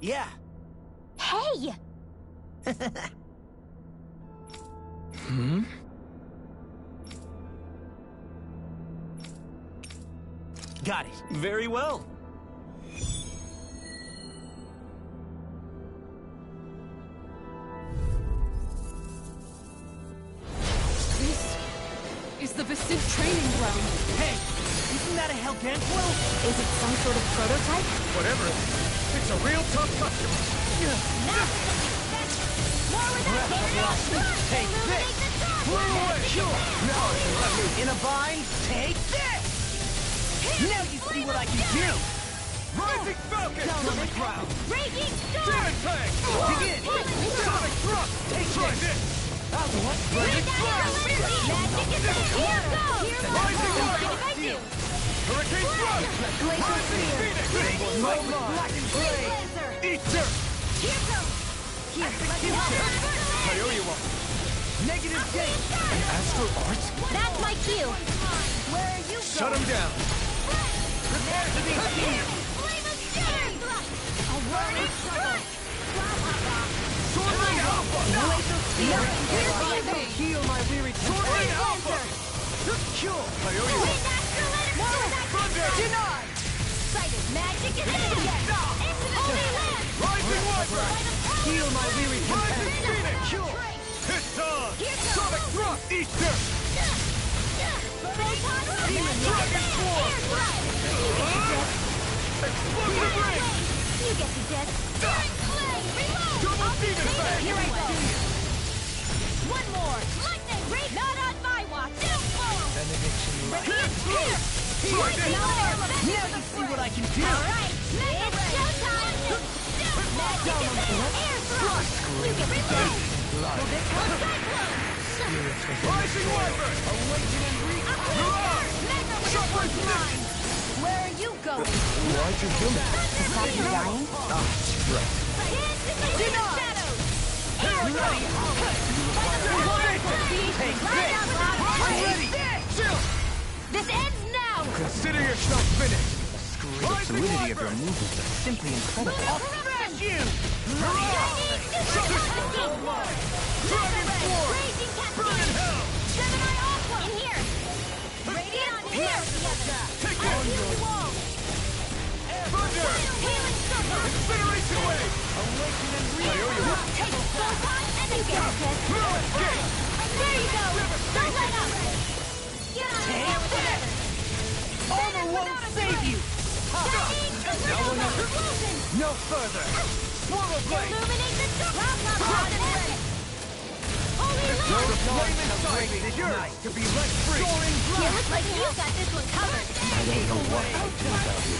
Yeah. Hey! Hmm? Got it. Very well. This is the Vicent training ground. Hey, isn't that a Helgant portal? Is it some sort of prototype? Whatever it is, it's a real tough customer. More with that Ariost! Take this! Blew away! Now it's let loose. In a bind, take this! Now you see what I can do! Rising Falcon! To the ground! Raging storm! Demon Tank! Dig in! Sonic Thrust! Try this! Magic is here! Go! Rising Light! Thank you! Hurricane Thrust! Glacial Rising Spear! Phoenix! Light with black and gray! Blazer! Eat dirt! Here goes! Here, let's go! Coyote Walk! Negative gate! Astral Art? That's my cue! Where are you going? Shut him down! Prepare to be seen! Flame of fury! A whirling strike! Heal my weary Sword Alpha! Cure! Wind Astral Thunder! Denied! Sighted magic is in! Holy Land! Rising Wyvern! Heal my weary Rising Phoenix! Cure! Piston! Sonic Thrust! Easter! Demon Dragon Swarm! Explosive Ring! You get the death. Double Demon Fang! Here I go. One more! Lightning! Break! Not on my watch! Benediction Here! Now you see what I can do! Alright! It's showtime! Magic is there! Air thrust! You get the death. Rising Wyvern! Awaken and Suffer's mine! Where are you going? Why'd you do that? Is that you dying? Right. Shadows! You ready? Take this! This ends now! Consider yourself finished! The fluidity of your movements is simply incredible. I'll smash you! Dragon Sword! Raging Burn in hell! Gemini Aqua! In here! Radiant on here! Take On this! the wall! Thunder! Healing Silver! Incineration Wave! Awaken and Take a photon and you get it! There you go! Don't let up! Get on here with it! Armor won't save you! No further! Swallow Blade! Illuminate the dark! Holy You're Lord! the flame inside me! It's yours to be let free! Soaring You blast! look like you got this one covered! I don't know what I'd do without you.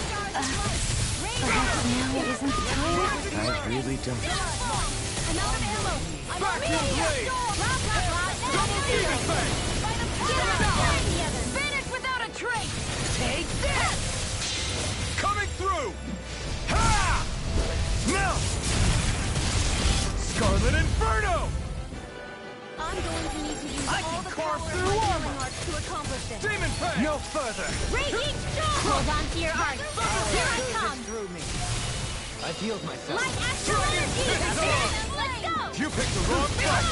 Perhaps now isn't the time? I really don't. I'm out of ammo! I'm Vacuum Blade! Double Demon Fang! Finish without a trace! Take this! Coming through! Ha! Melt! Scarlet Inferno! I'm going to need to use I all can the carve power through of my armor. healing arts to accomplish this. Demon Fang! No further! Raging Storm! Hold on to your arts. Here I come! Through me. I've healed myself. Light Astral Energy! Let's go! You picked the wrong fight!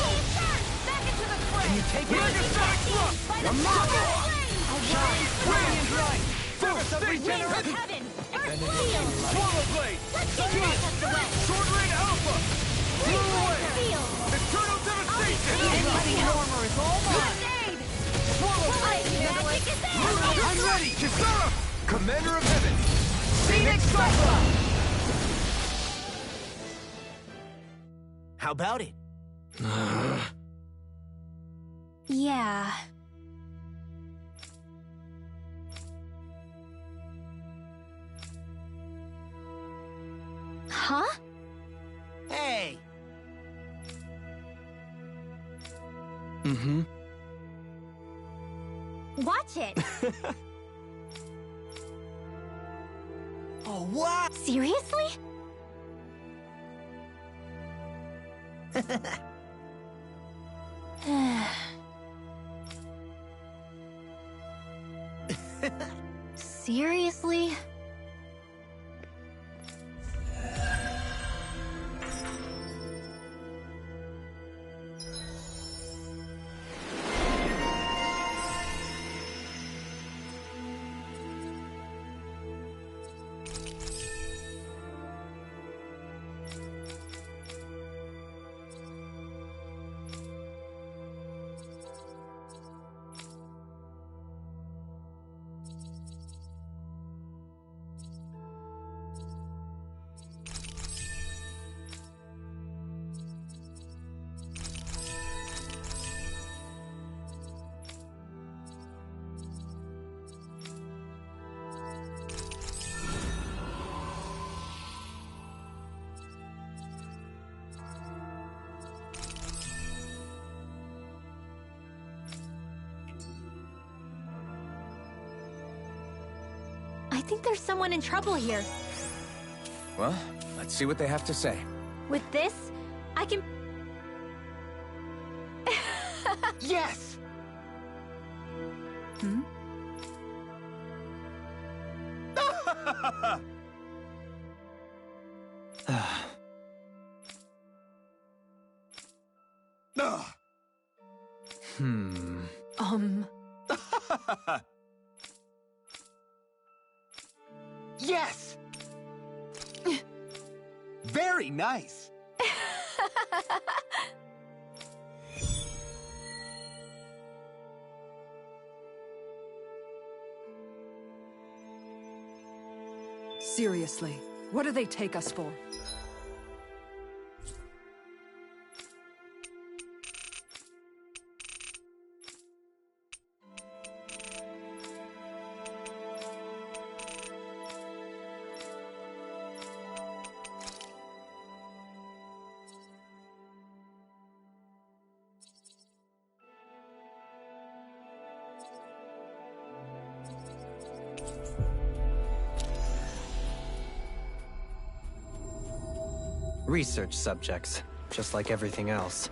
Back into the fray! And you take it? Megasonic Thrust! By the power of flame! Radiant Light! Wings of Devastation! heaven! Earth field! Swallow Blade! Let's get processed away! Sword Rain Alpha! Blew away! Field! Eternal Devastation! Mighty armor is all mine! Swallow Blade! Magic is there! I'm ready! Kisara! Commander of Heaven! Phoenix Cyclops! How about it? Yeah. Huh? Hey! Mm-hmm. Watch it! Oh, what? Seriously? Seriously? I think there's someone in trouble here. Well, let's see what they have to say. With this, I can... Yes! Hmm? Yes! Very nice! Seriously, what do they take us for? Research subjects, just like everything else.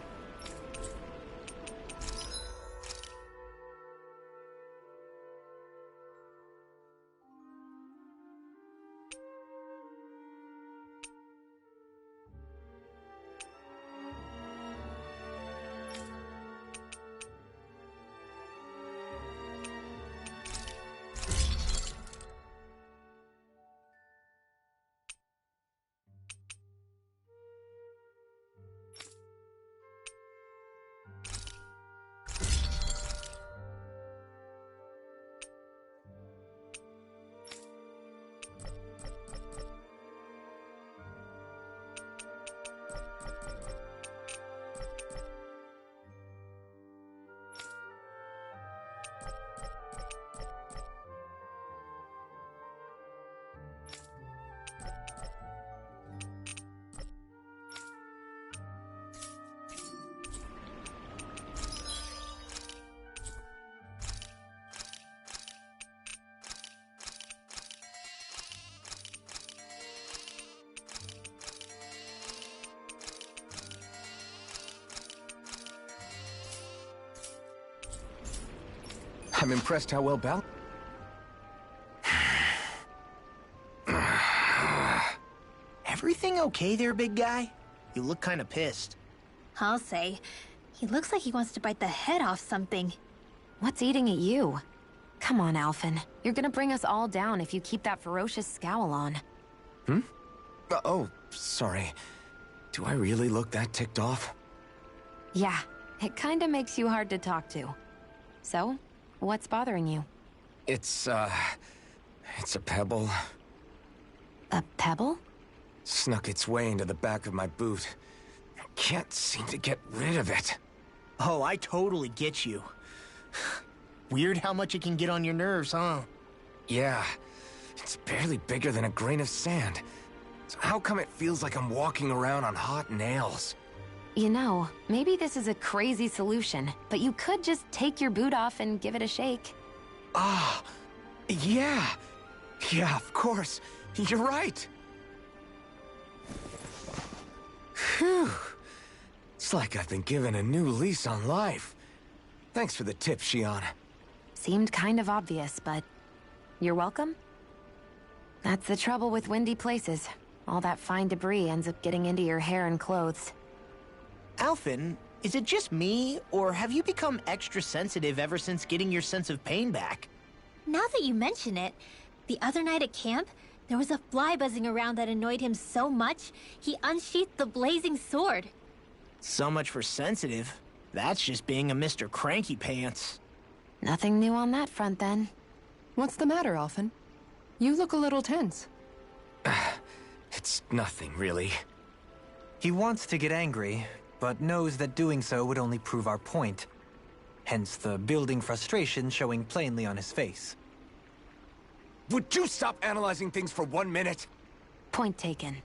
I'm impressed how well Everything okay there, big guy? You look kind of pissed. I'll say. He looks like he wants to bite the head off something. What's eating at you? Come on, Alphen. You're gonna bring us all down if you keep that ferocious scowl on. Oh, sorry. Do I really look that ticked off? Yeah, it kinda makes you hard to talk to. So, what's bothering you? It's a pebble. A pebble? Snuck its way into the back of my boot. I can't seem to get rid of it. Oh, I totally get you. Weird how much it can get on your nerves, huh? Yeah, it's barely bigger than a grain of sand. So how come it feels like I'm walking around on hot nails? You know, maybe this is a crazy solution, but you could just take your boot off and give it a shake. Ah, yeah. Yeah, of course. You're right. Phew. It's like I've been given a new lease on life. Thanks for the tip, Shion. Seemed kind of obvious, but you're welcome? That's the trouble with windy places. All that fine debris ends up getting into your hair and clothes. Alphen, is it just me, or have you become extra sensitive ever since getting your sense of pain back? Now that you mention it, the other night at camp, there was a fly buzzing around that annoyed him so much, he unsheathed the blazing sword. So much for sensitive. That's just being a Mr. Cranky Pants. Nothing new on that front, then. What's the matter, Alphen? You look a little tense. It's nothing, really. He wants to get angry, but knows that doing so would only prove our point. Hence the building frustration showing plainly on his face. Would you stop analyzing things for 1 minute? Point taken.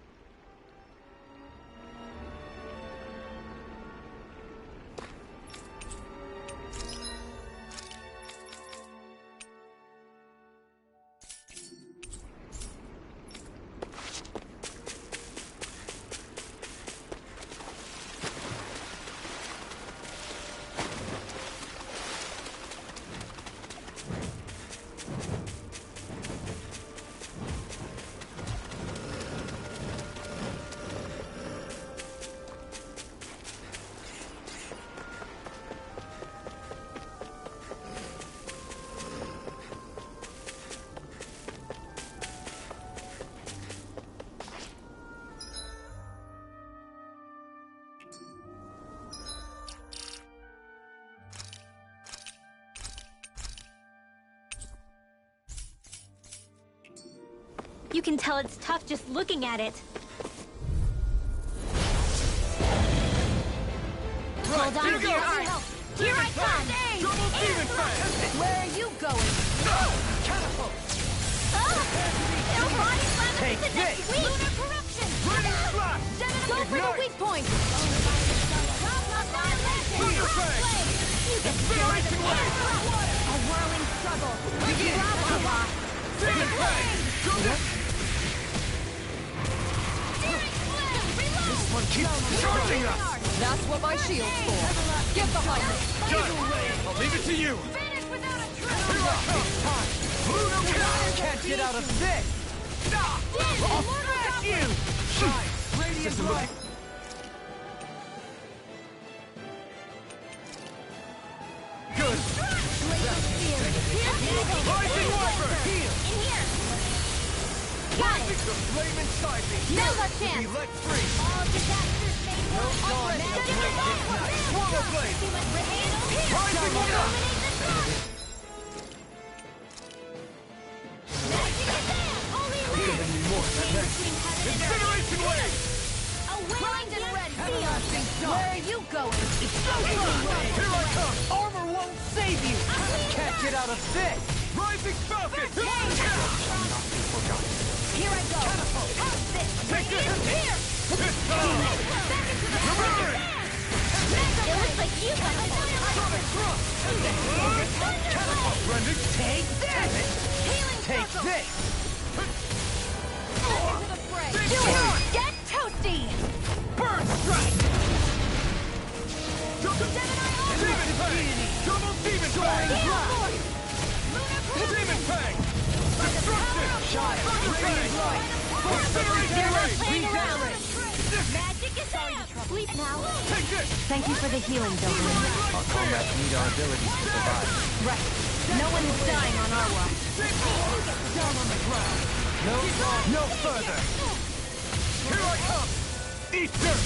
You can tell it's tough just looking at it. Hold on, here I come! Where are you going? Catapult! Take this! Lunar corruption! Go for the weak point! A whirling struggle! This one keeps charging us! That's what my shield's for. Get behind me! Done! I'll leave it to you! Can't get out of this! I'll smash you! Radiant light! Good! Rising Wyvern! Rising the flame inside me! Now's our chance! Be let free! All disasters may No dawn to blade! Swallow blade! Rising Wyvern! Incineration wave! Where are you going? Here I come! Armor won't save you! Can't get out of this! Rising Falcon! Here I go! How's this? Take this! Here! This time! Remember it! It looks like you got a Sonic Thrust! Brendan! Take this! healing Take circle! this! Do it! Get toasty! Burn Strike! Demon Fang! Double Demon Fang! Demon Fang! Destruction! Radiant Light! Incineration Wave! Magic is out! Sleep now! Take this! Thank you for the healing, Doberman. Our comrades need our abilities to survive. Right. No one is dying on our watch. Down on the ground! No further! Here I come! Eat dirt!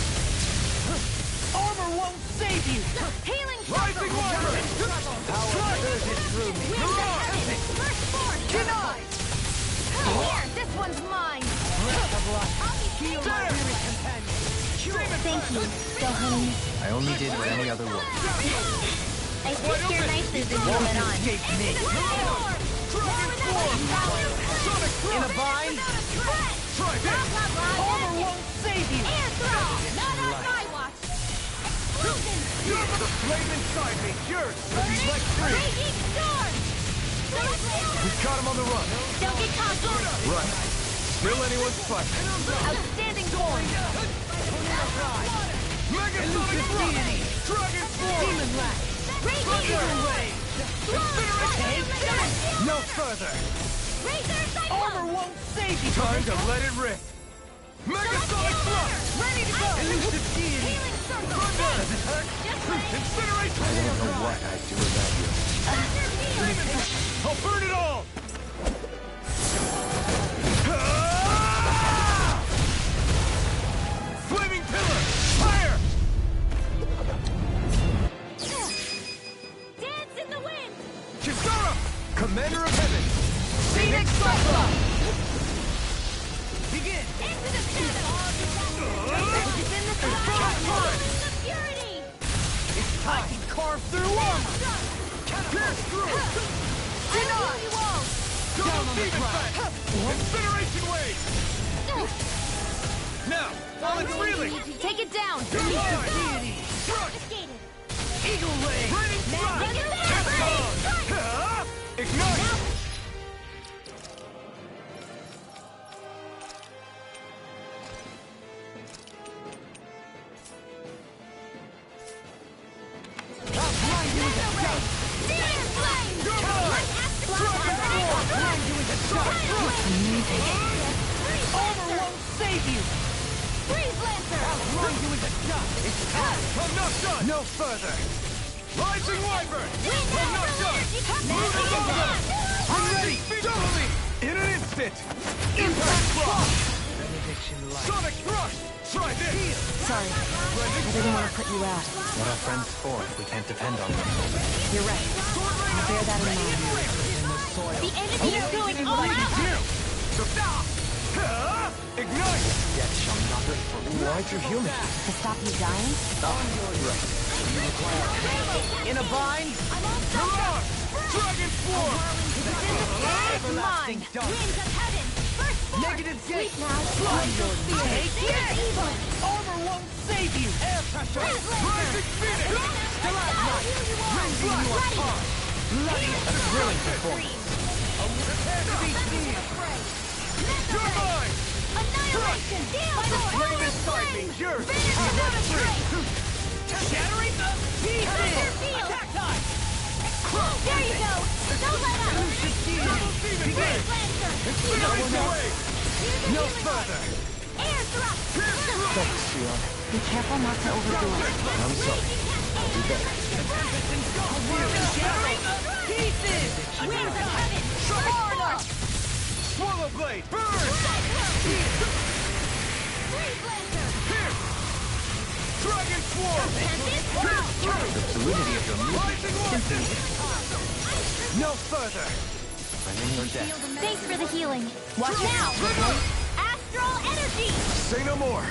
Armor won't save you! Healing Rising Wyvern! Power surges through me. First force! Denied! Here! This one's mine! Breath of life. Heal my There! weary companion. Thank you, Dohan. I only did what any other would. I think you're nicer than you let on. Escape me. Sonic In a Thrust! bind? Try this! Armor won't save you! Not on my watch! Explosion! The flame inside me! Yours! Be let free! Raging storm! We've got him on the run! Don't get caught! Right. Still anyone's fight. Outstanding form! Megasonic Thrust! Dragon Form! Demon Lash! Raging Thunder Wave! Incineration! No further! Razor Cyclone! Armor won't save you! Time to let it rip! Megasonic Thrust! Ready to go! Elusive deity! Healing circle! Does it hurt? Incineration! I don't know what I'd do without you. I'll burn it all! Flaming Pillar! Fire! Dance in the wind! Kisara! Commander of Heaven! Phoenix Cyclone! Begin! Into the shadow! Within the sky! The purity! It's time to carve through armor! Pierce through! Deny! Down on the ground! Incineration Wave! Now, while it's reeling! Take it down! Deity! Confiscated! Eagle Ray! Raining Strike! Ignite! Armor won't save you! Freeze Lancer! Outrun you in the dust! It's time! I'm not done! No further! Rising Wyvern! Wind I'm not done! Magic is out! I'm ready! Double me! In an instant! Impact Block! Benediction light. Sonic Thrust! Try this! Sorry. I didn't want to put you out. What are friends for if we can't depend on them? You're right. I'll bear that in mind. The enemy is going all out! Ignite! Death shall not be for me. Why'd you heal me? To stop you dying? In a bind? Come on! Dragon Form! Everlasting dark. Winds of heaven! First force! Negative gate. Sleep now! Slide your Take take it! evil! Armor won't save you! Air pressure! Rising Phoenix! Stalagmite! Rending you apart! Bloody thrilling performance! Prepare to be seen! You're mine! Annihilation! Deal Flame inside me! Yours! Shattering the pieces! Attack time! There you go! Don't let up! Double Demon Blade! Infinity Wave! No further! Air thrust! Thanks, Shion. Be careful not to overdo it. I'm sorry. I'll do better. Shattering the pieces! Winds of heaven! Florida! Swallow Blade! Burn! Free blaster! Dragon Swarm! The fluidity of your movement. Rising Vortex! No further! I'm in your death. Thanks for the healing. Watch now! Astral energy! Say no more!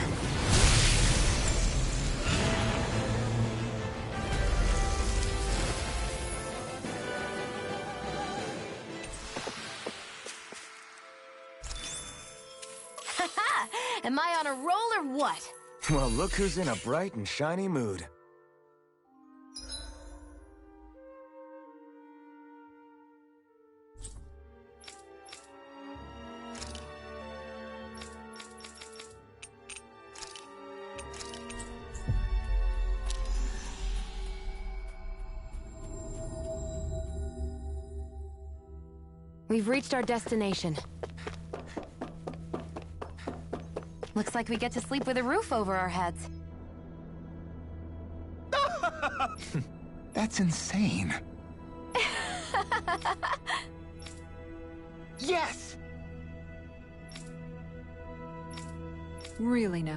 Am I on a roll or what? Well, look who's in a bright and shiny mood. We've reached our destination. Looks like we get to sleep with a roof over our heads. That's insane. Yes! Really now.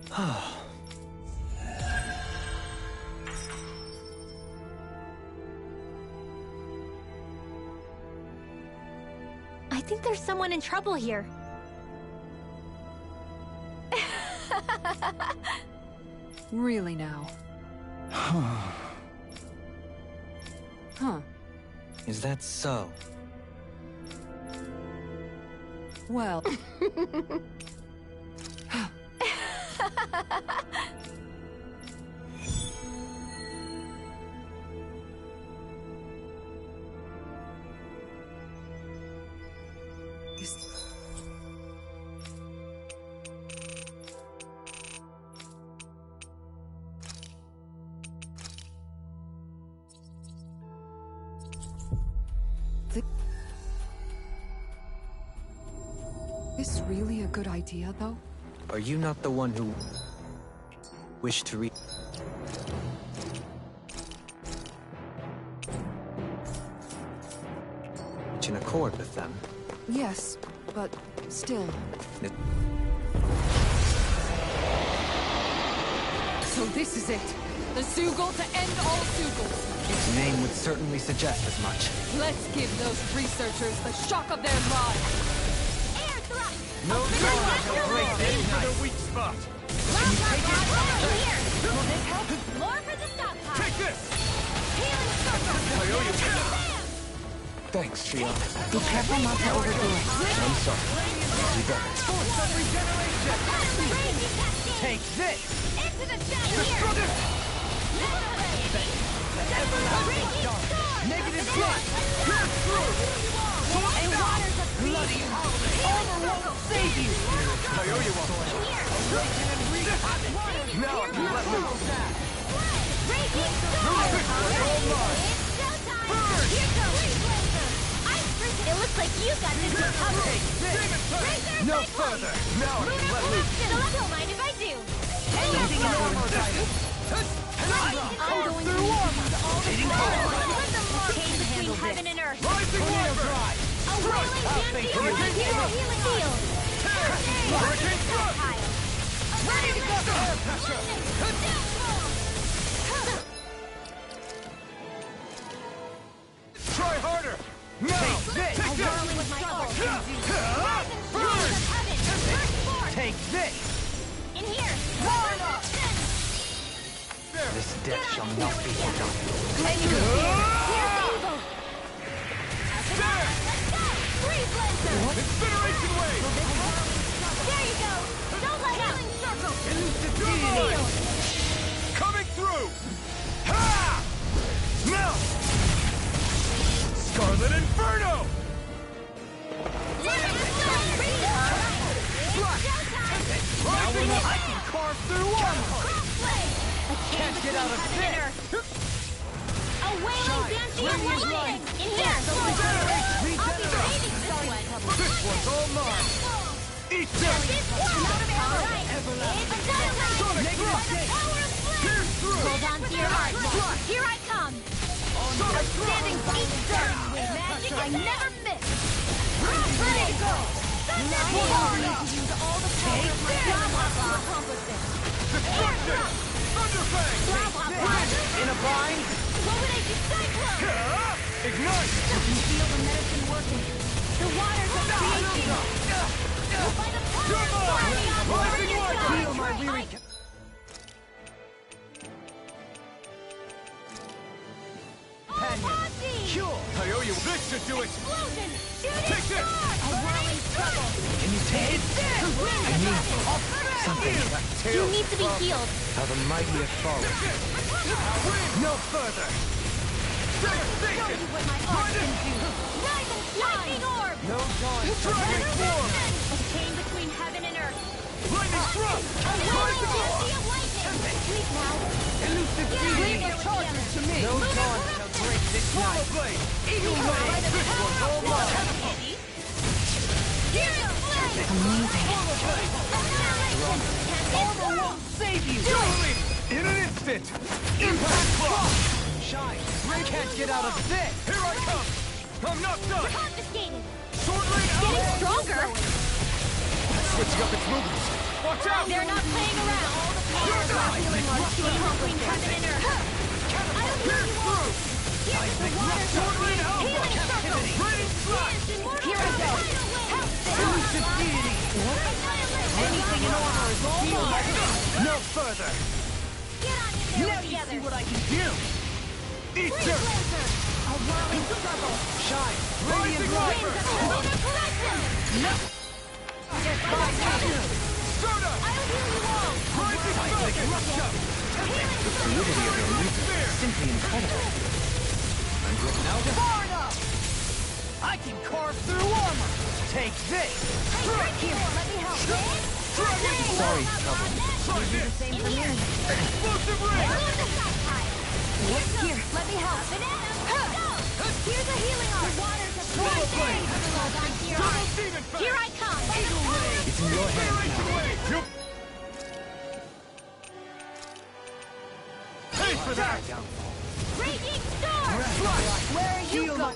I think there's someone in trouble here. Really now. Huh. Is that so? Well. Is this really a good idea, though? Are you not the one who wished to reach an accord with them? Yes, but still. So this is it! The Sugol to end all Sugals! Its name would certainly suggest as much. Let's give those researchers the shock of their lives! Air thrust! No charge! Great aim for the weak spot! Here! Will this help? More for the stockpile! Take this! Healing circle! Thanks, Shion. Be careful not to overdo it. I'm sorry. I'll do better. Force of regeneration! Take this! Into the shadow here! Negative blood! And waters of Bloody armor won't save you! I owe you one. Awaken and wreak havoc! Now I can let loose. Raging storm! It's all mine. It's showtime! Here goes! It looks like you got this one covered! No further! Now I can let loose. Don't mind if I do! Sending an armor title! I'm going through warm-up! Chain between heaven and earth! Rising Wyvern! A whirling dancing healing field! Hurricane Thrust! Ready to go! Air pressure! Try harder! Now! Take this! Take this! Whirling with my ult! Burn! Heaven! This death shall not be forgotten. Here's evil! Freeze laser! Incineration wave! There you go! Don't let up! Field! Coming through! Ha! Melt! Scarlet Inferno! I can carve through armor! Can't get out of this! A wailing dancing of lightning! In here! I'll be saving this one! This one's all mine! Eat this! Pierce through! Hold on to your heart! Here I come! Standing beat stirring with magic I never miss! Ready to go! Use all the power of my blah to accomplish this! Destruction! Thunderfang! In a bind? What would I do? Cyclone! Ignite! You can feel the medicine working. The waters are changing. By the power of Ariost, Rising we're light! inside. Feel my weary... Cure! I owe you. This should do it! Explosion! Shooting Take this! star! A whirling trouble! Can you take it? Something. You need to be healed. How the mighty have fallen. No further! Show you what my art can do. Rise and shine! Lightning orb! No dawn! A chain between heaven and earth. Lightning struck! A whirling dancing of lightning! Sleep now. Elusive Get being! out charges to me! No dawn shall break this night! Blade! Eagle ray! This one's all mine! Here's a flame! Armor won't save you! In an instant! Impact block! Shine! Can't get out of this! Here I come! I'm not done! Confiscated! Sword rain Getting out! stronger! Switching up its movements! Watch out! They're not playing around! All the power of our healing arts between heaven and earth! I'll heal you all! Here's the water Sword rain out! healing circle! Raining slash! Here I go! Help! Elusive deity! Anything in order is all mine! No further! Get on in there Now you together! see what I can do! Eat Freeze dirt! laser! A whirling struggle! Shine! Rising Radiant light! light! Winds of lunar collection! Just like that! Soda! I'll heal you all! Rising falcon! Healing Fluidity of your movement Spear! is simply incredible. Far enough! I can carve through armor! Take this! Here, let me help! Dragon! Sorry, trouble. Try this! In here! Explosive ring! Here, let me help! Here's a healing arm! The waters have poured down! Hold on to your Double heart! demon fang! Here I come! It's in your hands Incineration now. wave! You... Pay for that! Raging star! Where are you Heal going?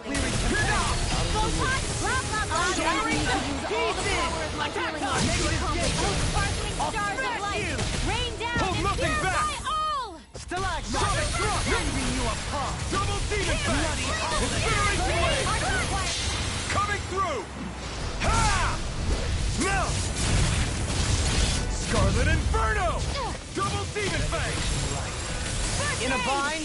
Weary Photon! Blah, blah, blah! Generate the all the power of my healing arm! Sparkling stars of light! Rain down Hold and nothing purify back! all! Stalagmite! Rending you apart! Double demon fang! Incineration wave! Coming through! Ha! Melt! Scarlet Inferno! Double demon fang! In a bind?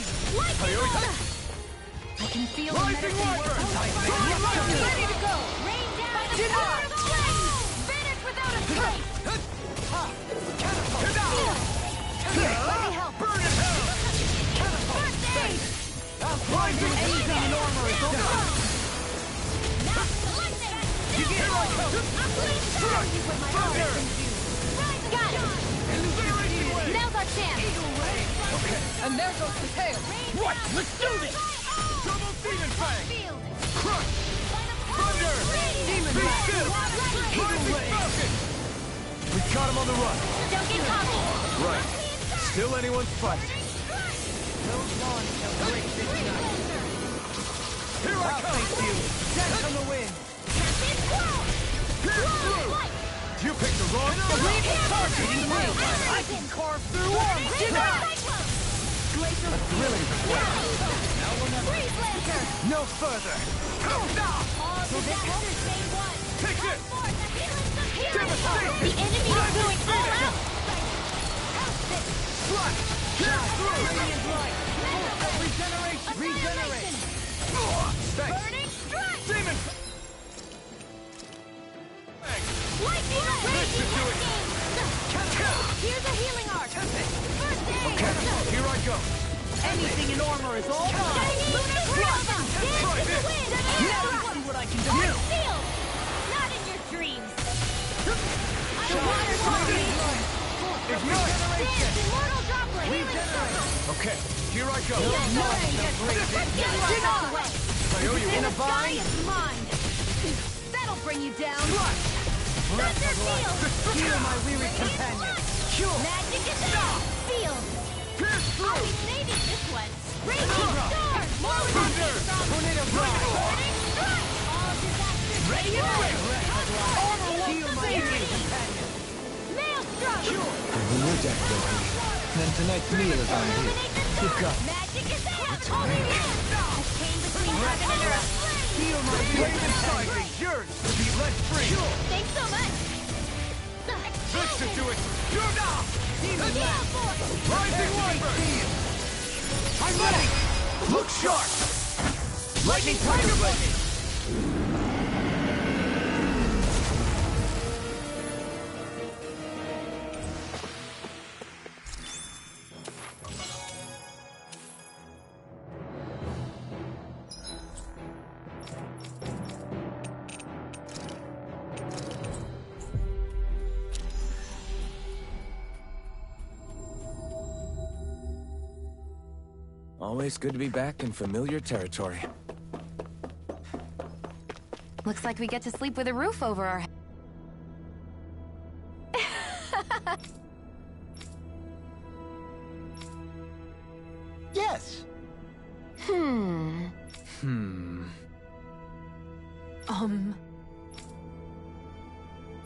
I can feel the Rising medicine Wyvern! working. Ready to go! Rain down by the power of the flames! Finish without a trace! Here, let me help! Burn in hell! First aid! Rising Anything in armor is over! Here I come! Thunder! Got it! Incineration wave! Now's our chance! And there goes the tail! What? Let's do this! Double demon fang! Field! Crush! Thunder! Demon Be blast! still! Rising falcon! We caught him on the run! Don't get cocky! Right. Still anyone's fight. No dawn shall break this night! Here I I'll come! face you! Death on the wind! Captain Squirrel! Pierce through! You picked the wrong Targeting me! I can carve through armor! Glacier! A thrilling Freeze laser! No further! All together, stay one! Take this! Forth, the healing! Devastation! The enemy is going all out! Radiant light! Regeneration! Regenerate! Thanks! Burning strike! Demon! Lightning Listen to it! Here's a healing arc! First aid! Okay, here I go! Anything in armor is all mine! Lunar Grava! Try Dance in the this. wind! Now see what I can do! Sealed! Not in your dreams! The water body! Ignite! Dance! Immortal droplet! Healing circle! Okay, here I go! Get out of the way! I owe you In one. a sky is mine! That'll bring you down! Thunder field! Heal my weary companion! Magic is out! Field! I'll be saving this one! Raging storm! More reduction from Tornado blast! burning strike! All disasters ready and ready! Heal my weary companion! Maelstrom! I'm in your deck, Billy. Then tonight's meal is on you. Illuminate the dark! Magic is out! Only the chain between heaven and earth! Feel my flame inside me yearns to be let free! Thanks so much! Listen to it! You're now! Yeah, boy! Rising Wyvern! I'm ready! Look sharp! Lightning Tiger Blade! Always good to be back in familiar territory. Looks like we get to sleep with a roof over our head. Yes!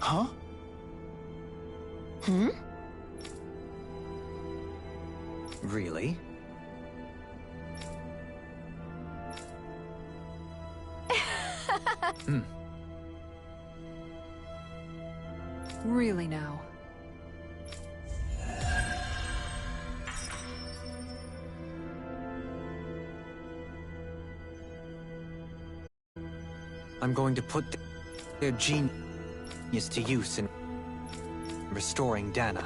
Huh? Really? Really now. I'm going to put their genius to use in restoring Dana.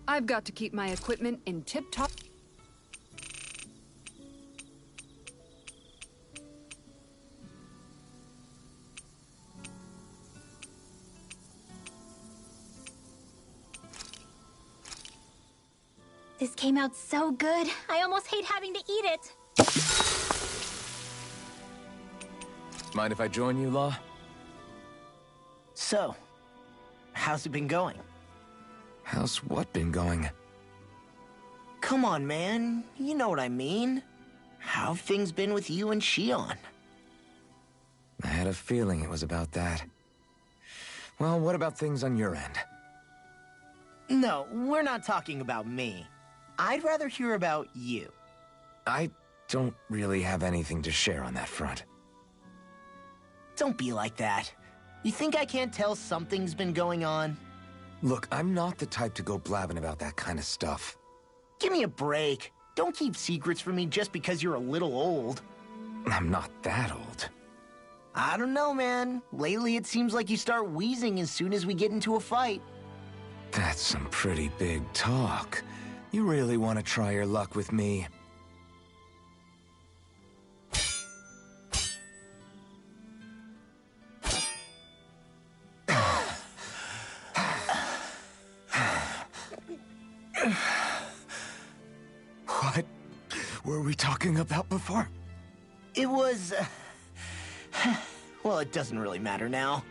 I've got to keep my equipment in tip-top... This came out so good. I almost hate having to eat it. Mind if I join you, Law? So, how's it been going? How's what been going? Come on, man. You know what I mean. How have things been with you and Shion? I had a feeling it was about that. Well, what about things on your end? No, we're not talking about me. I'd rather hear about you. I don't really have anything to share on that front. Don't be like that. You think I can't tell something's been going on? Look, I'm not the type to go blabbing about that kind of stuff. Give me a break. Don't keep secrets from me just because you're a little old. I'm not that old. I don't know, man. Lately it seems like you start wheezing as soon as we get into a fight. That's some pretty big talk. You really want to try your luck with me? What were we talking about before? It was... well, it doesn't really matter now.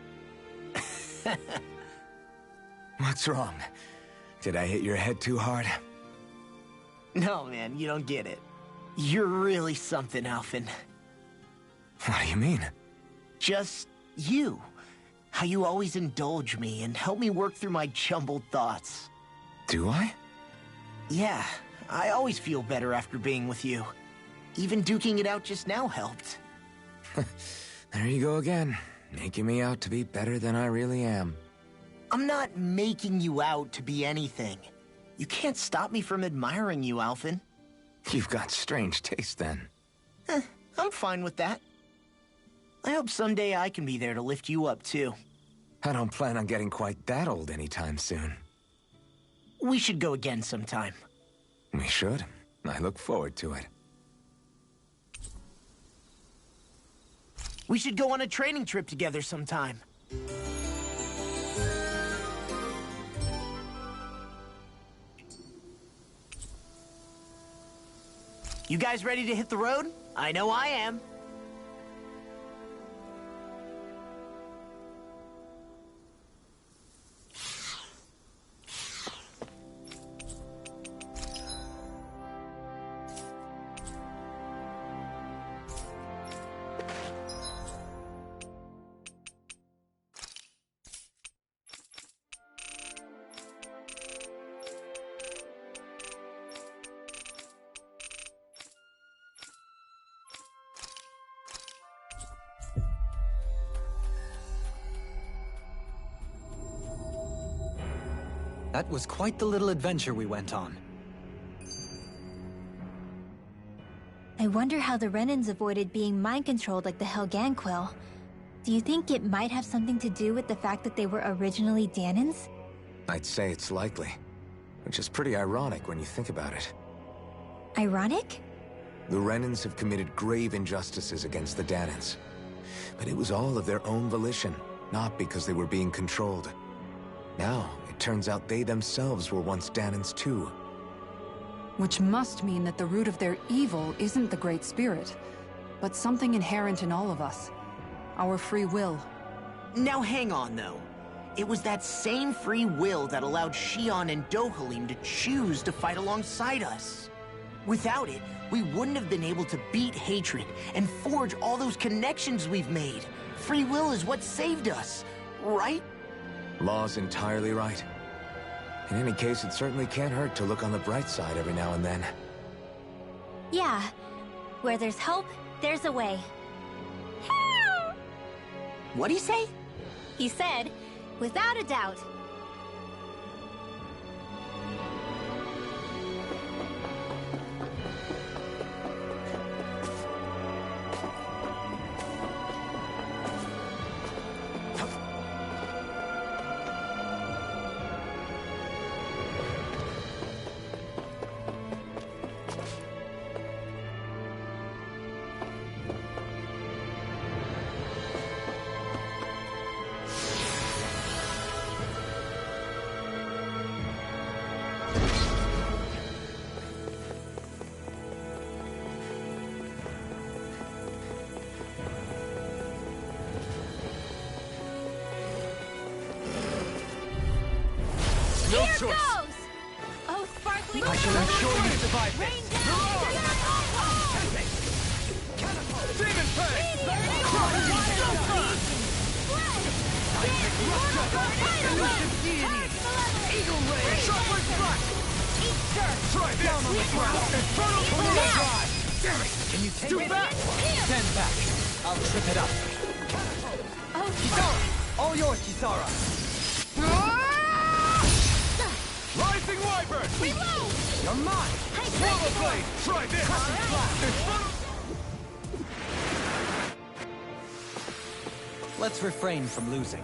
What's wrong? Did I hit your head too hard? No, man, you don't get it. You're really something, Alphen. What do you mean? Just you. How you always indulge me and help me work through my jumbled thoughts. Do I? Yeah, I always feel better after being with you. Even duking it out just now helped. There you go again, making me out to be better than I really am. I'm not making you out to be anything. You can't stop me from admiring you, Alphen. You've got strange taste then. I'm fine with that. I hope someday I can be there to lift you up, too. I don't plan on getting quite that old anytime soon. We should go again sometime. We should. I look forward to it. We should go on a training trip together sometime. You guys ready to hit the road? I know I am. That was quite the little adventure we went on. I wonder how the Renans avoided being mind-controlled like the Helganquil. Do you think it might have something to do with the fact that they were originally Danans? I'd say it's likely, which is pretty ironic when you think about it. Ironic? The Renans have committed grave injustices against the Danans. But it was all of their own volition, not because they were being controlled. Now, it turns out they themselves were once Danans too. Which must mean that the root of their evil isn't the Great Spirit, but something inherent in all of us. Our free will. Now hang on, though. It was that same free will that allowed Xion and Dohalim to choose to fight alongside us. Without it, we wouldn't have been able to beat hatred and forge all those connections we've made. Free will is what saved us, right? Law's entirely right. In any case, it certainly can't hurt to look on the bright side every now and then. Yeah. Where there's hope, there's a way. What'd he say? He said, without a doubt. No Here choice. goes! Oh, sparkling I shall ensure you survive this. Rain down! Demon Fang! Meteor! Crush! Blood! Elusive deity! Eagle Ray! Sharply thrust! Try this! Down on the ground! Infernal tornado drive! Damn it! Can you take it back? Stand back! I'll trip it up. Kisara! All yours, Kisara! Rising Wyvern! Reload! You're mine! Swallow Blade! Try this! Infernal... Let's refrain from losing.